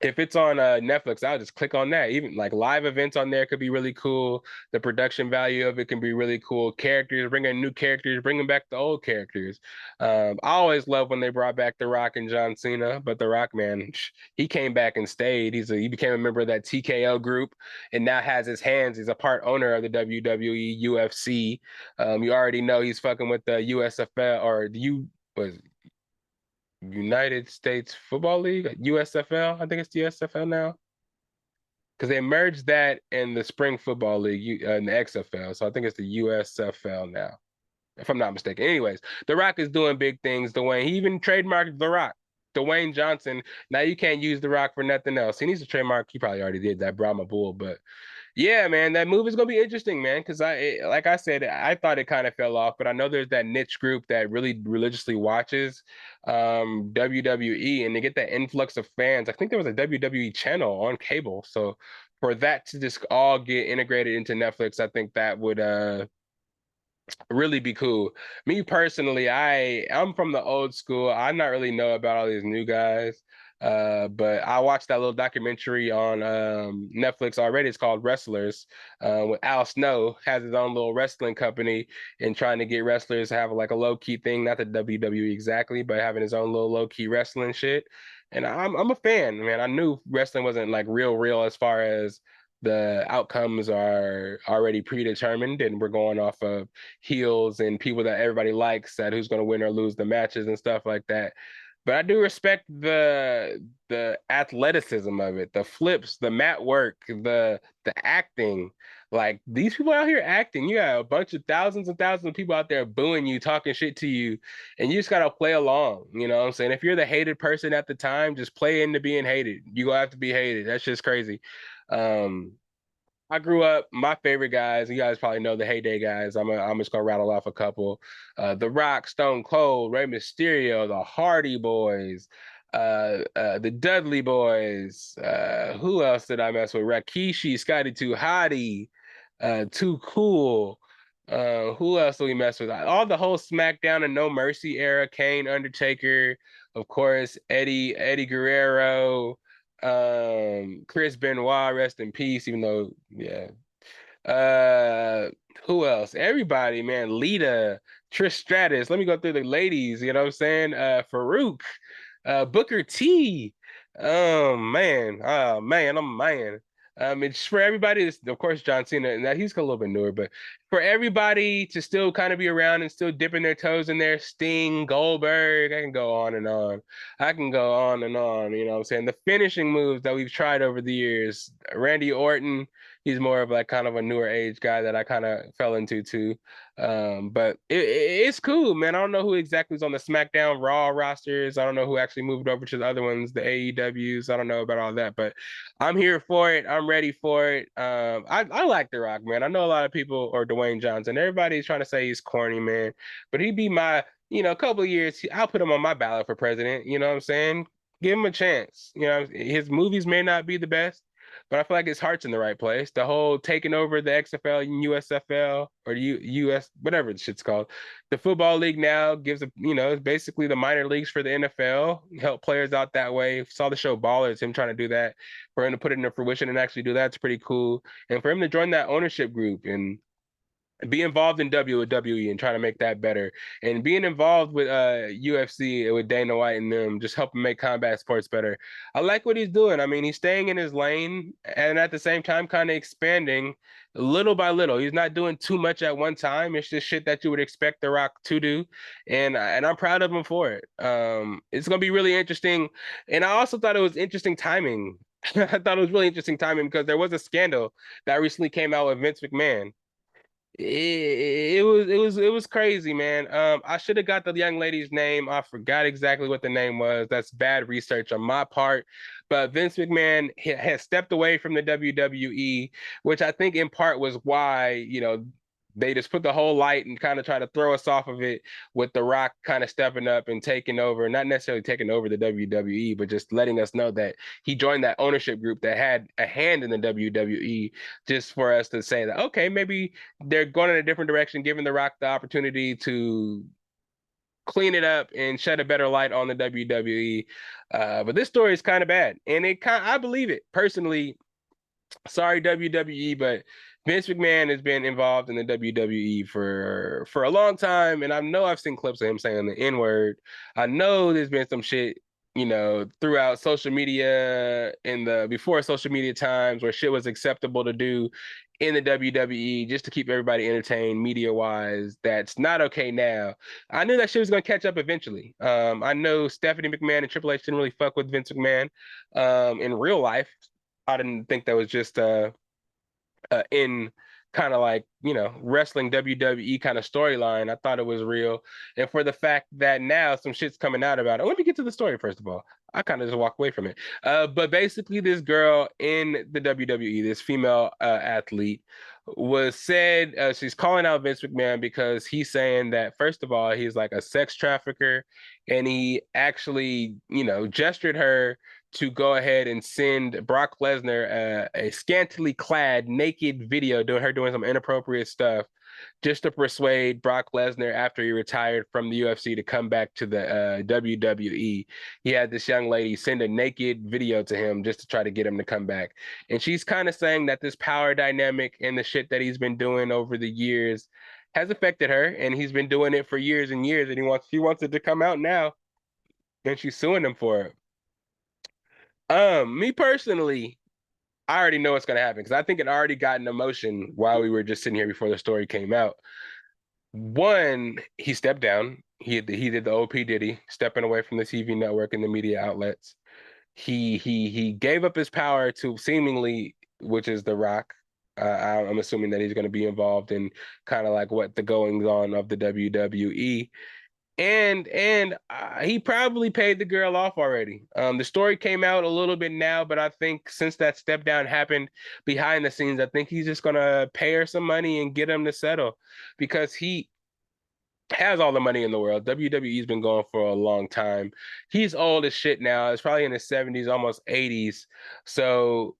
Speaker 1: If it's on Netflix, I'll just click on that. Even like live events on there could be really cool. The production value of it can be really cool. Characters, bringing new characters, bringing back the old characters. I always love when they brought back The Rock and John Cena, but The Rock, man, he came back and stayed. He became a member of that TKO group and now has his hands. He's a part owner of the WWE, UFC. You already know he's fucking with the USFL or the was United States Football League, USFL. I think it's the USFL now because they merged that in the Spring Football League and the XFL. So I think it's the USFL now, if I'm not mistaken. Anyways, The Rock is doing big things. Dwayne, he even trademarked The Rock. Dwayne Johnson. Now you can't use The Rock for nothing else. He needs to trademark. He probably already did that, Brahma Bull, but yeah, man, that move is gonna be interesting, man. Because like I said, I thought it kind of fell off, but I know there's that niche group that really religiously watches WWE, and they get that influx of fans. I think there was a WWE channel on cable, so for that to just all get integrated into Netflix, I think that would really be cool. Me personally, I'm from the old school. I not really know about all these new guys. But I watched that little documentary on Netflix already. It's called Wrestlers. With Al Snow has his own little wrestling company and trying to get wrestlers to have like a low key thing, not the WWE exactly, but having his own little low key wrestling shit. And I'm a fan, man. I knew wrestling wasn't like real as far as the outcomes are already predetermined and we're going off of heels and people that everybody likes, that who's going to win or lose the matches and stuff like that. But I do respect the athleticism of it, the flips, the mat work, the acting. Like these people out here acting, you got a bunch of thousands and thousands of people out there booing you, talking shit to you, and you just gotta play along. You know what I'm saying? If you're the hated person at the time, just play into being hated. You gonna have to be hated. That's just crazy. Um, I grew up, my favorite guys, you guys probably know the heyday guys. I'm just gonna rattle off a couple. The Rock, Stone Cold, Rey Mysterio, the Hardy Boys, the Dudley Boys. Who else did I mess with? Rikishi, Scotty 2 Hotty, Too Cool. Who else do we mess with? All the whole SmackDown and No Mercy era, Kane, Undertaker, of course, Eddie Guerrero, Chris Benoit, rest in peace, even though, yeah. Uh, who else? Everybody, man. Lita, Trish Stratus. Let me go through the ladies, you know what I'm saying? Farouk, Booker T. I'm a man. It's for everybody. It's, of course, John Cena, and that he's a little bit newer, but for everybody to still kind of be around and still dipping their toes in there, Sting, Goldberg, I can go on and on. I can go on and on. You know what I'm saying? The finishing moves that we've tried over the years, Randy Orton, he's more of like kind of a newer age guy that I kind of fell into too. But it's cool, man. I don't know who exactly is on the SmackDown Raw rosters. I don't know who actually moved over to the other ones, the AEWs. I don't know about all that, but I'm here for it. I'm ready for it. I like The Rock, man. I know a lot of people, or Dwayne Johnson, everybody's trying to say he's corny, man, but he'd be my, a couple of years, I'll put him on my ballot for president. You know what I'm saying? Give him a chance. His movies may not be the best, but I feel like his heart's in the right place. The whole taking over the XFL and USFL, or the US, whatever the shit's called. The football league now gives it's basically the minor leagues for the NFL, help players out that way. Saw the show Ballers, him trying to do that, for him to put it into fruition and actually do that's pretty cool. And for him to join that ownership group and be involved in WWE and trying to make that better, and being involved with UFC with Dana White and them, just helping make combat sports better. I like what he's doing. I mean, he's staying in his lane and at the same time kind of expanding little by little. He's not doing too much at one time. It's just shit that you would expect The Rock to do, and I'm proud of him for it. It's gonna be really interesting, and I also thought it was interesting timing. I thought it was really interesting timing because there was a scandal that recently came out with Vince McMahon. It was crazy, man. I should have got the young lady's name. I forgot exactly what the name was. That's bad research on my part. But Vince McMahon has stepped away from the WWE, which I think in part was why, they just put the whole light and kind of try to throw us off of it, with The Rock kind of stepping up and taking over, not necessarily taking over the WWE, but just letting us know that he joined that ownership group that had a hand in the WWE, just for us to say that, okay, maybe they're going in a different direction, giving The Rock the opportunity to clean it up and shed a better light on the WWE. But this story is kind of bad, and I believe it personally. Sorry, WWE, but Vince McMahon has been involved in the WWE for a long time, and I know I've seen clips of him saying the N word. I know there's been some shit, throughout social media in the before social media times, where shit was acceptable to do in the WWE just to keep everybody entertained media wise. That's not okay now. I knew that shit was gonna catch up eventually. I know Stephanie McMahon and Triple H didn't really fuck with Vince McMahon in real life. I didn't think that was just in kind of like, wrestling WWE kind of storyline. I thought it was real. And for the fact that now some shit's coming out about it. Let me get to the story first of all. I kind of just walk away from it. But basically, this girl in the WWE, this female athlete, was said she's calling out Vince McMahon because he's saying that, first of all, he's like a sex trafficker, and he actually, gestured her to go ahead and send Brock Lesnar a scantily clad, naked video doing some inappropriate stuff, just to persuade Brock Lesnar, after he retired from the UFC, to come back to the WWE. He had this young lady send a naked video to him just to try to get him to come back. And she's kind of saying that this power dynamic and the shit that he's been doing over the years has affected her, and he's been doing it for years and years, and she wants it to come out now, and she's suing him for it. Me personally, I already know what's gonna happen because I think it already got an emotion while we were just sitting here before the story came out. One, he stepped down. He did the OP Diddy, stepping away from the TV network and the media outlets. He gave up his power to seemingly, which is The Rock. I'm assuming that he's going to be involved in kind of like what the goings on of the WWE. And he probably paid the girl off already. The story came out a little bit now, but I think since that step down happened behind the scenes, I think he's just gonna pay her some money and get him to settle, because he has all the money in the world. WWE's been going for a long time. He's old as shit now. It's probably in his 70s, almost 80s. So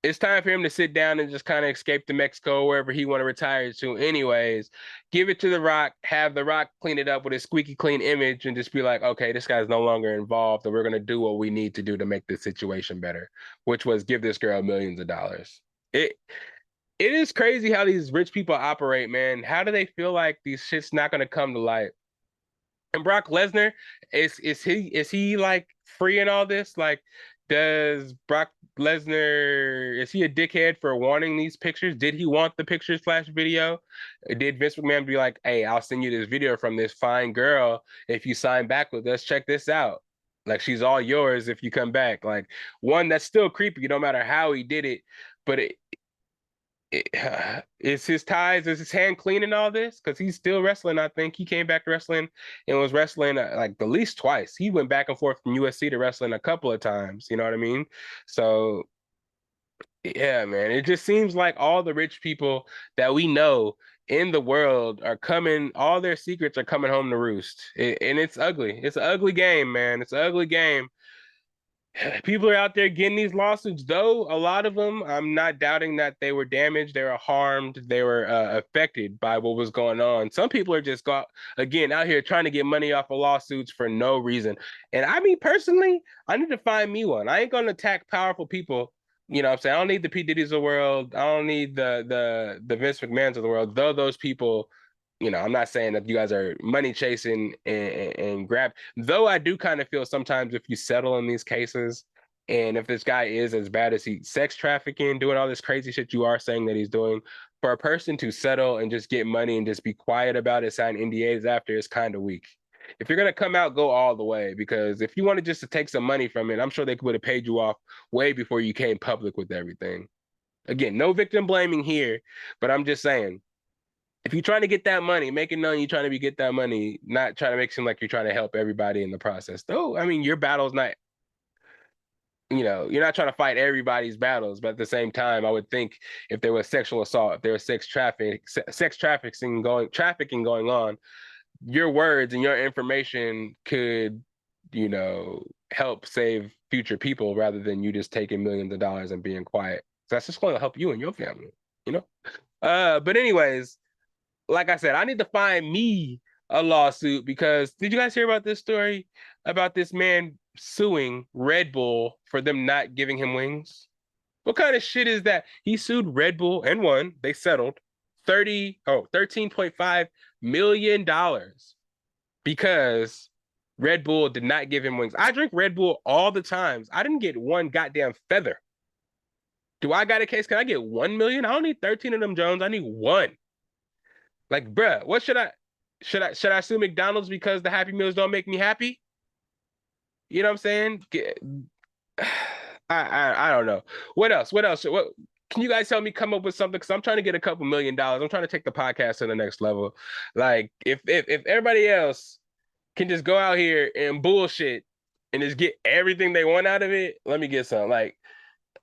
Speaker 1: it's time for him to sit down and just kind of escape to Mexico, wherever he want to retire to anyways. Give it to The Rock, have The Rock clean it up with his squeaky clean image, and just be like, okay, this guy's no longer involved, and we're going to do what we need to do to make this situation better, which was give this girl millions of dollars. It is crazy how these rich people operate, man. How do they feel like these shit's not going to come to light? And Brock Lesnar, is he like free in all this? Like, does Brock Lesnar, is he a dickhead for wanting these pictures? Did he want the pictures / video? Did Vince McMahon be like, hey, I'll send you this video from this fine girl if you sign back with us? Check this out. Like, she's all yours if you come back. Like, one, that's still creepy, no matter how he did it. But is his ties, is his hand clean in all this? Because he's still wrestling. I think he came back to wrestling and was wrestling like at least twice. He went back and forth from USC to wrestling a couple of times. You know what I mean? So yeah, man, it just seems like all the rich people that we know in the world are coming, all their secrets are coming home to roost. And it's ugly. It's an ugly game, man. It's an ugly game. People are out there getting these lawsuits, though. A lot of them, I'm not doubting that they were damaged, they were harmed, they were affected by what was going on. Some people are just out here trying to get money off of lawsuits for no reason. And I mean, personally, I need to find me one. I ain't gonna attack powerful people. You know what I'm saying? I don't need the P. Diddy's of the world. I don't need the Vince McMahons of the world. Though those people, I'm not saying that you guys are money chasing and grab. Though I do kind of feel sometimes if you settle in these cases, and if this guy is as bad as he sex trafficking, doing all this crazy shit you are saying that he's doing, for a person to settle and just get money and just be quiet about it, sign NDAs after, is kind of weak. If you're gonna come out, go all the way, because if you wanted just to take some money from it, I'm sure they would have paid you off way before you came public with everything. Again, no victim blaming here, but I'm just saying, if you're trying to get that money, make it known you're trying to get that money, not trying to make it seem like you're trying to help everybody in the process. Though, I mean, your battle's not, you're not trying to fight everybody's battles, but at the same time, I would think if there was sexual assault, if there was sex trafficking going on, your words and your information could, help save future people rather than you just taking millions of dollars and being quiet. So that's just going to help you and your family, But anyways, like I said, I need to find me a lawsuit, because did you guys hear about this story about this man suing Red Bull for them not giving him wings? What kind of shit is that? He sued Red Bull and won. They settled $13.5 million because Red Bull did not give him wings. I drink Red Bull all the times. I didn't get one goddamn feather. Do I got a case? Can I get 1 million? I don't need 13 of them Jones. I need one. Like, bruh, what should I sue McDonald's because the Happy Meals don't make me happy? You know what I'm saying? I don't know. What else? What can you guys help me come up with something? Because I'm trying to get a couple $1 million. I'm trying to take the podcast to the next level. Like, if everybody else can just go out here and bullshit and just get everything they want out of it, let me get some. Like,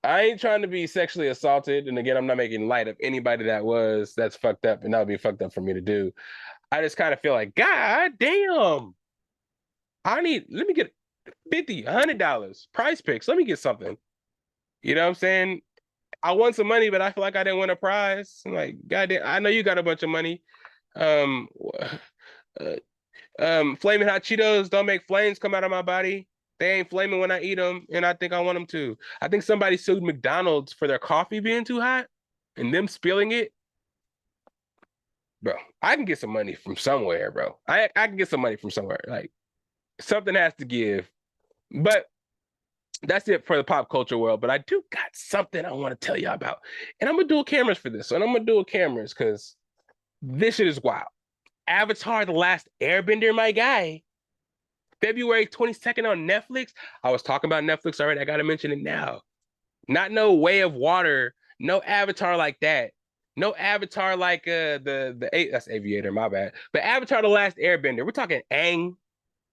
Speaker 1: I ain't trying to be sexually assaulted. And again, I'm not making light of anybody that's fucked up, and that would be fucked up for me to do. I just kind of feel like, God damn, let me get $50, $100 prize picks. Let me get something. You know what I'm saying? I won some money, but I feel like I didn't win a prize. I'm like, God damn, I know you got a bunch of money. Flaming hot Cheetos don't make flames come out of my body. They ain't flaming when I eat them, and I think I want them to. I think somebody sued McDonald's for their coffee being too hot and them spilling it. Bro, I can get some money from somewhere, bro. I can get some money from somewhere. Like, something has to give. But that's it for the pop culture world. But I do got something I want to tell you about. And I'm going to dual cameras for this. And I'm going to dual cameras because this shit is wild. Avatar the Last Airbender, my guy. February 22nd on Netflix. I was talking about Netflix already. I got to mention it now. Not no Way of Water, no Avatar like that. No Avatar like that's Aviator, my bad. But Avatar the Last Airbender. We're talking Aang.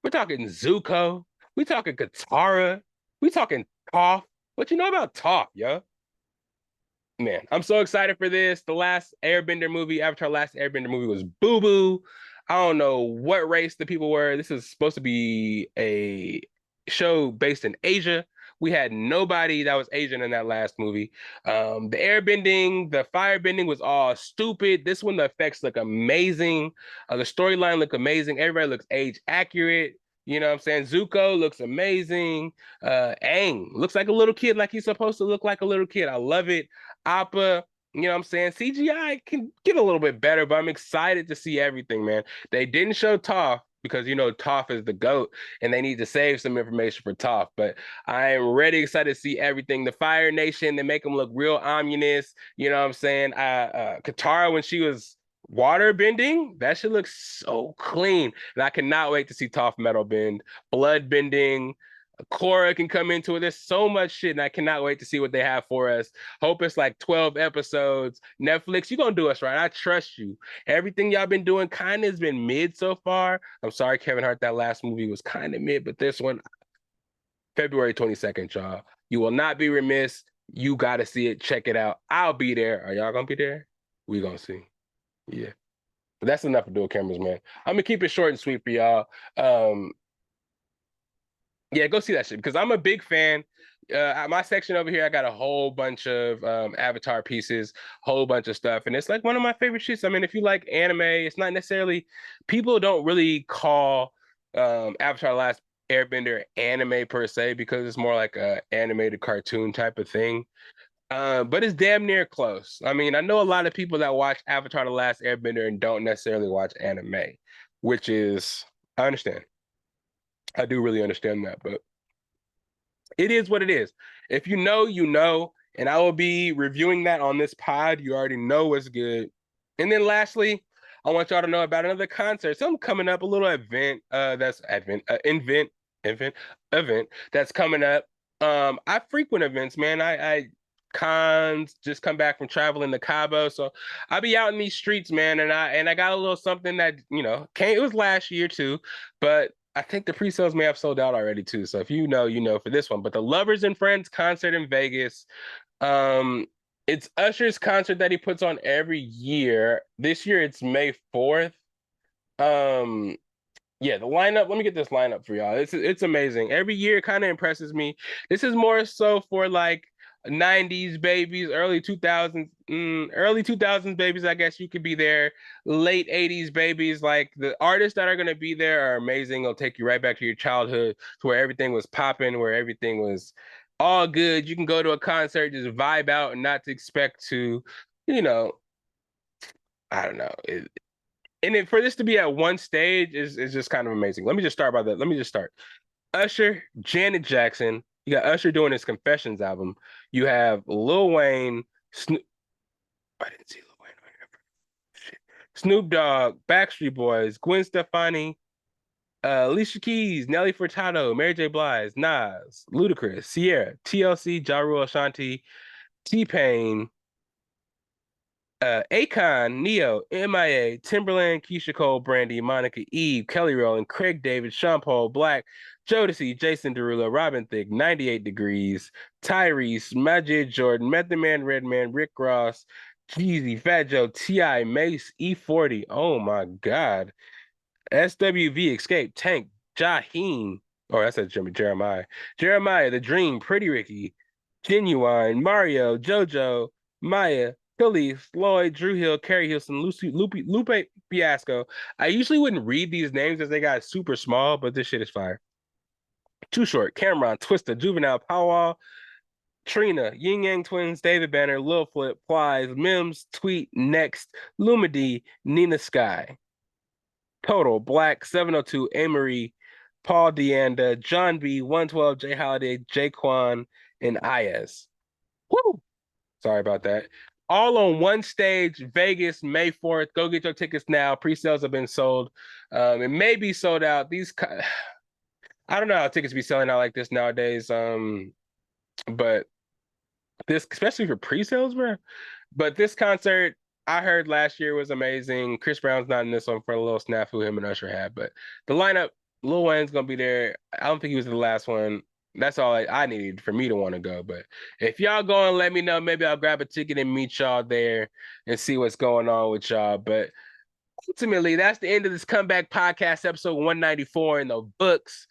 Speaker 1: We're talking Zuko. We talking Katara. We talking Toph. What you know about Toph, yo? Man, I'm so excited for this. The last Airbender movie, Avatar Last Airbender movie was boo-boo. I don't know what race the people were. This is supposed to be a show based in Asia. We had nobody that was Asian in that last movie. The airbending, the firebending was all stupid. This one, the effects look amazing. The storyline look amazing. Everybody looks age accurate. You know what I'm saying? Zuko looks amazing. Aang looks like a little kid, like he's supposed to look like a little kid. I love it. Appa, you know what I'm saying? CGI can get a little bit better, but I'm excited to see everything, man. They didn't show Toph because, you know, Toph is the GOAT and they need to save some information for Toph. But I am ready excited to see everything. The Fire Nation, they make them look real ominous. You know what I'm saying? Katara, when she was water bending, that shit looks so clean. And I cannot wait to see Toph metal bend, blood bending. Korra can come into it. There's so much shit, and I cannot wait to see what they have for us. Hope it's like 12 episodes. Netflix, you're gonna do us right. I trust you. Everything y'all been doing kind of has been mid so far. I'm sorry, Kevin Hart, that last movie was kind of mid, but this one, February 22nd, y'all. You will not be remiss. You gotta see it. Check it out. I'll be there. Are y'all gonna be there? We gonna see. Yeah. But that's enough for dual cameras, man. I'm gonna keep it short and sweet for y'all. Yeah, go see that shit because I'm a big fan. My section over here, I got a whole bunch of Avatar pieces, whole bunch of stuff, and it's like one of my favorite shits. I mean, if you like anime, it's not necessarily people don't really call Avatar: The Last Airbender anime per se because it's more like a animated cartoon type of thing. But it's damn near close. I mean, I know a lot of people that watch Avatar: The Last Airbender and don't necessarily watch anime, which is I understand. I do really understand that, but it is what it is. If you know, you know, and I will be reviewing that on this pod. You already know what's good. And then lastly, I want y'all to know about another concert. Something coming up, a little event. Event that's coming up. I frequent events, man. I cons just come back from traveling to Cabo, so I'll be out in these streets, man. And I got a little something that came. It was last year too, but I think the pre-sales may have sold out already too. So if you know, you know for this one. But the Lovers and Friends concert in Vegas, um, it's Usher's concert that he puts on every year. This year it's May 4th. Um, yeah, the lineup. Let me get this lineup for y'all. It's amazing. Every year it kind of impresses me. This is more so for like 90s babies, early 2000s babies, I guess you could be there. Late 80s babies, like the artists that are going to be there are amazing. It'll take you right back to your childhood to where everything was popping, where everything was all good. You can go to a concert, just vibe out and not to expect to, you know, I don't know. For this to be at one stage is just kind of amazing. Let me just start by that. Let me just start. Usher, Janet Jackson. You got Usher doing his Confessions album. You have Lil Wayne, Snoop. I didn't see Lil Wayne. Shit. Snoop Dogg, Backstreet Boys, Gwen Stefani, Alicia Keys, Nelly Furtado, Mary J. Blige, Nas, Ludacris, Sierra, TLC, Ja Rule, Ashanti, T-Pain, Akon, Neo, MIA, Timberland, Keisha Cole, Brandy, Monica, Eve, Kelly Rowland, Craig David, Sean Paul, Black, Jodeci, Jason Derulo, Robin Thicke, 98 Degrees, Tyrese, Majid Jordan, Method Man, Redman, Rick Ross, Jeezy, Fat Joe, T.I., Mace, E40. Oh my God. SWV, Escape, Tank, Jaheim. Oh, that's a Jeremiah. Jeremiah, The Dream, Pretty Ricky, Genuine, Mario, JoJo, Maya, Khalees, Lloyd, Drew Hill, Carrie Hilson, Lupe Fiasco. I usually wouldn't read these names as they got super small, but this shit is fire. Too Short, Cameron, Twista, Juvenile, Powwow, Trina, Yin Yang Twins, David Banner, Lil Flip, Plies, Mims, Tweet, Next, Lumidee, Nina Sky. Total, Black, 702, Amory, Paul Deanda, John B, 112, Jay Holiday, Jaquan, and Ayaz. Woo! Sorry about that. All on one stage, Vegas, May 4th. Go get your tickets now. Pre-sales have been sold. It may be sold out. I don't know how tickets be selling out like this nowadays. But this, especially for pre-sales, bro. But this concert, I heard last year was amazing. Chris Brown's not in this one for a little snafu him and Usher had, but the lineup, Lil Wayne's gonna be there. I don't think he was the last one. That's all I needed for me to want to go. But if y'all going, let me know. Maybe I'll grab a ticket and meet y'all there and see what's going on with y'all. But ultimately, that's the end of this Comeback Podcast, episode 194 in the books.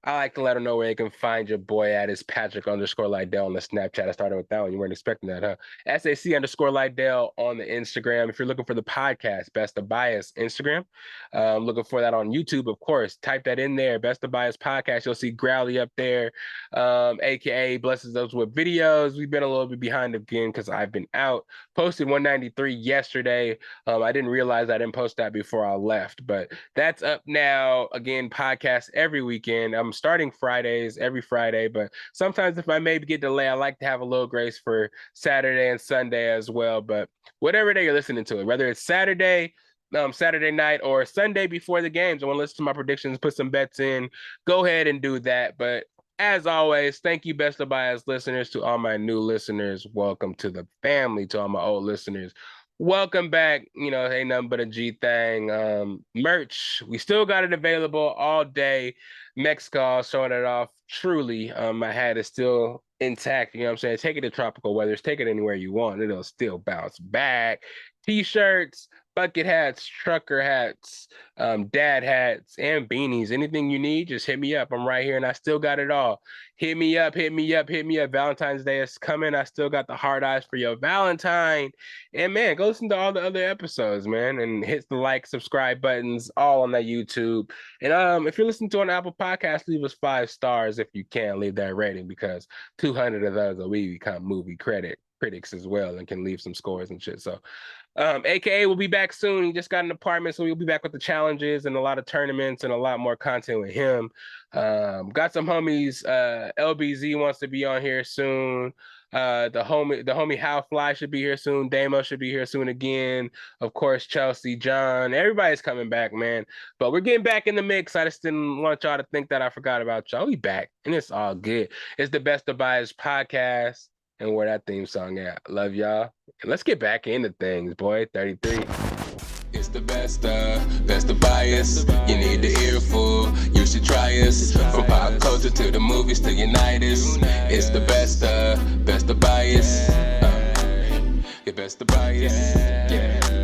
Speaker 1: I like to let them know where they can find your boy at. It's Patrick_Lydell on the Snapchat. I started with that one. You weren't expecting that, huh? SAC_Lydell on the Instagram. If you're looking for the podcast, Best of Bias Instagram. Looking for that on YouTube, of course. Type that in there, Best of Bias Podcast. You'll see Growly up there, aka blesses us with videos. We've been a little bit behind again because I've been out. Posted 193 yesterday. I didn't realize I didn't post that before I left, but that's up now. Again, podcast every weekend. I'm starting Fridays, every Friday, but sometimes if I maybe get delayed, I like to have a little grace for Saturday and Sunday as well. But whatever day you're listening to it, whether it's Saturday night or Sunday before the games, I want to listen to my predictions, put some bets in, go ahead and do that. But as always, thank you, Best of Bias listeners. To all my new listeners, welcome to the family. To all my old listeners, welcome back. Ain't nothing but a G thing. Merch, we still got it available all day. Mexico showing it off. Truly, my hat is still intact. You know what I'm saying? Take it to tropical weathers. Take it anywhere you want. It'll still bounce back. T-shirts, bucket hats, trucker hats, dad hats, and beanies. Anything you need, just hit me up. I'm right here, and I still got it all. Hit me up. Valentine's Day is coming. I still got the hard eyes for your Valentine. And, man, go listen to all the other episodes, man, and hit the like, subscribe buttons, all on that YouTube. And if you're listening to an Apple Podcast, leave us 5 stars if you can. Leave that rating, because 200 of those will become movie critics as well and can leave some scores and shit. So AKA will be back soon. He just got an apartment, so we'll be back with the challenges and a lot of tournaments and a lot more content with him. Got some homies. LBZ wants to be on here soon. The homie How Fly should be here soon. Damo should be here soon again. Of course, Chelsea, John, everybody's coming back, man. But we're getting back in the mix. I just didn't want y'all to think that I forgot about y'all. We back, and it's all good. It's the Best of Bias Podcast. And where that theme song at. Love y'all. And let's get back into things, boy. 33. It's the best of bias. You need the earful. You should try us. From pop culture to the movies to unite us. It's the best of bias. The best of bias. Yeah.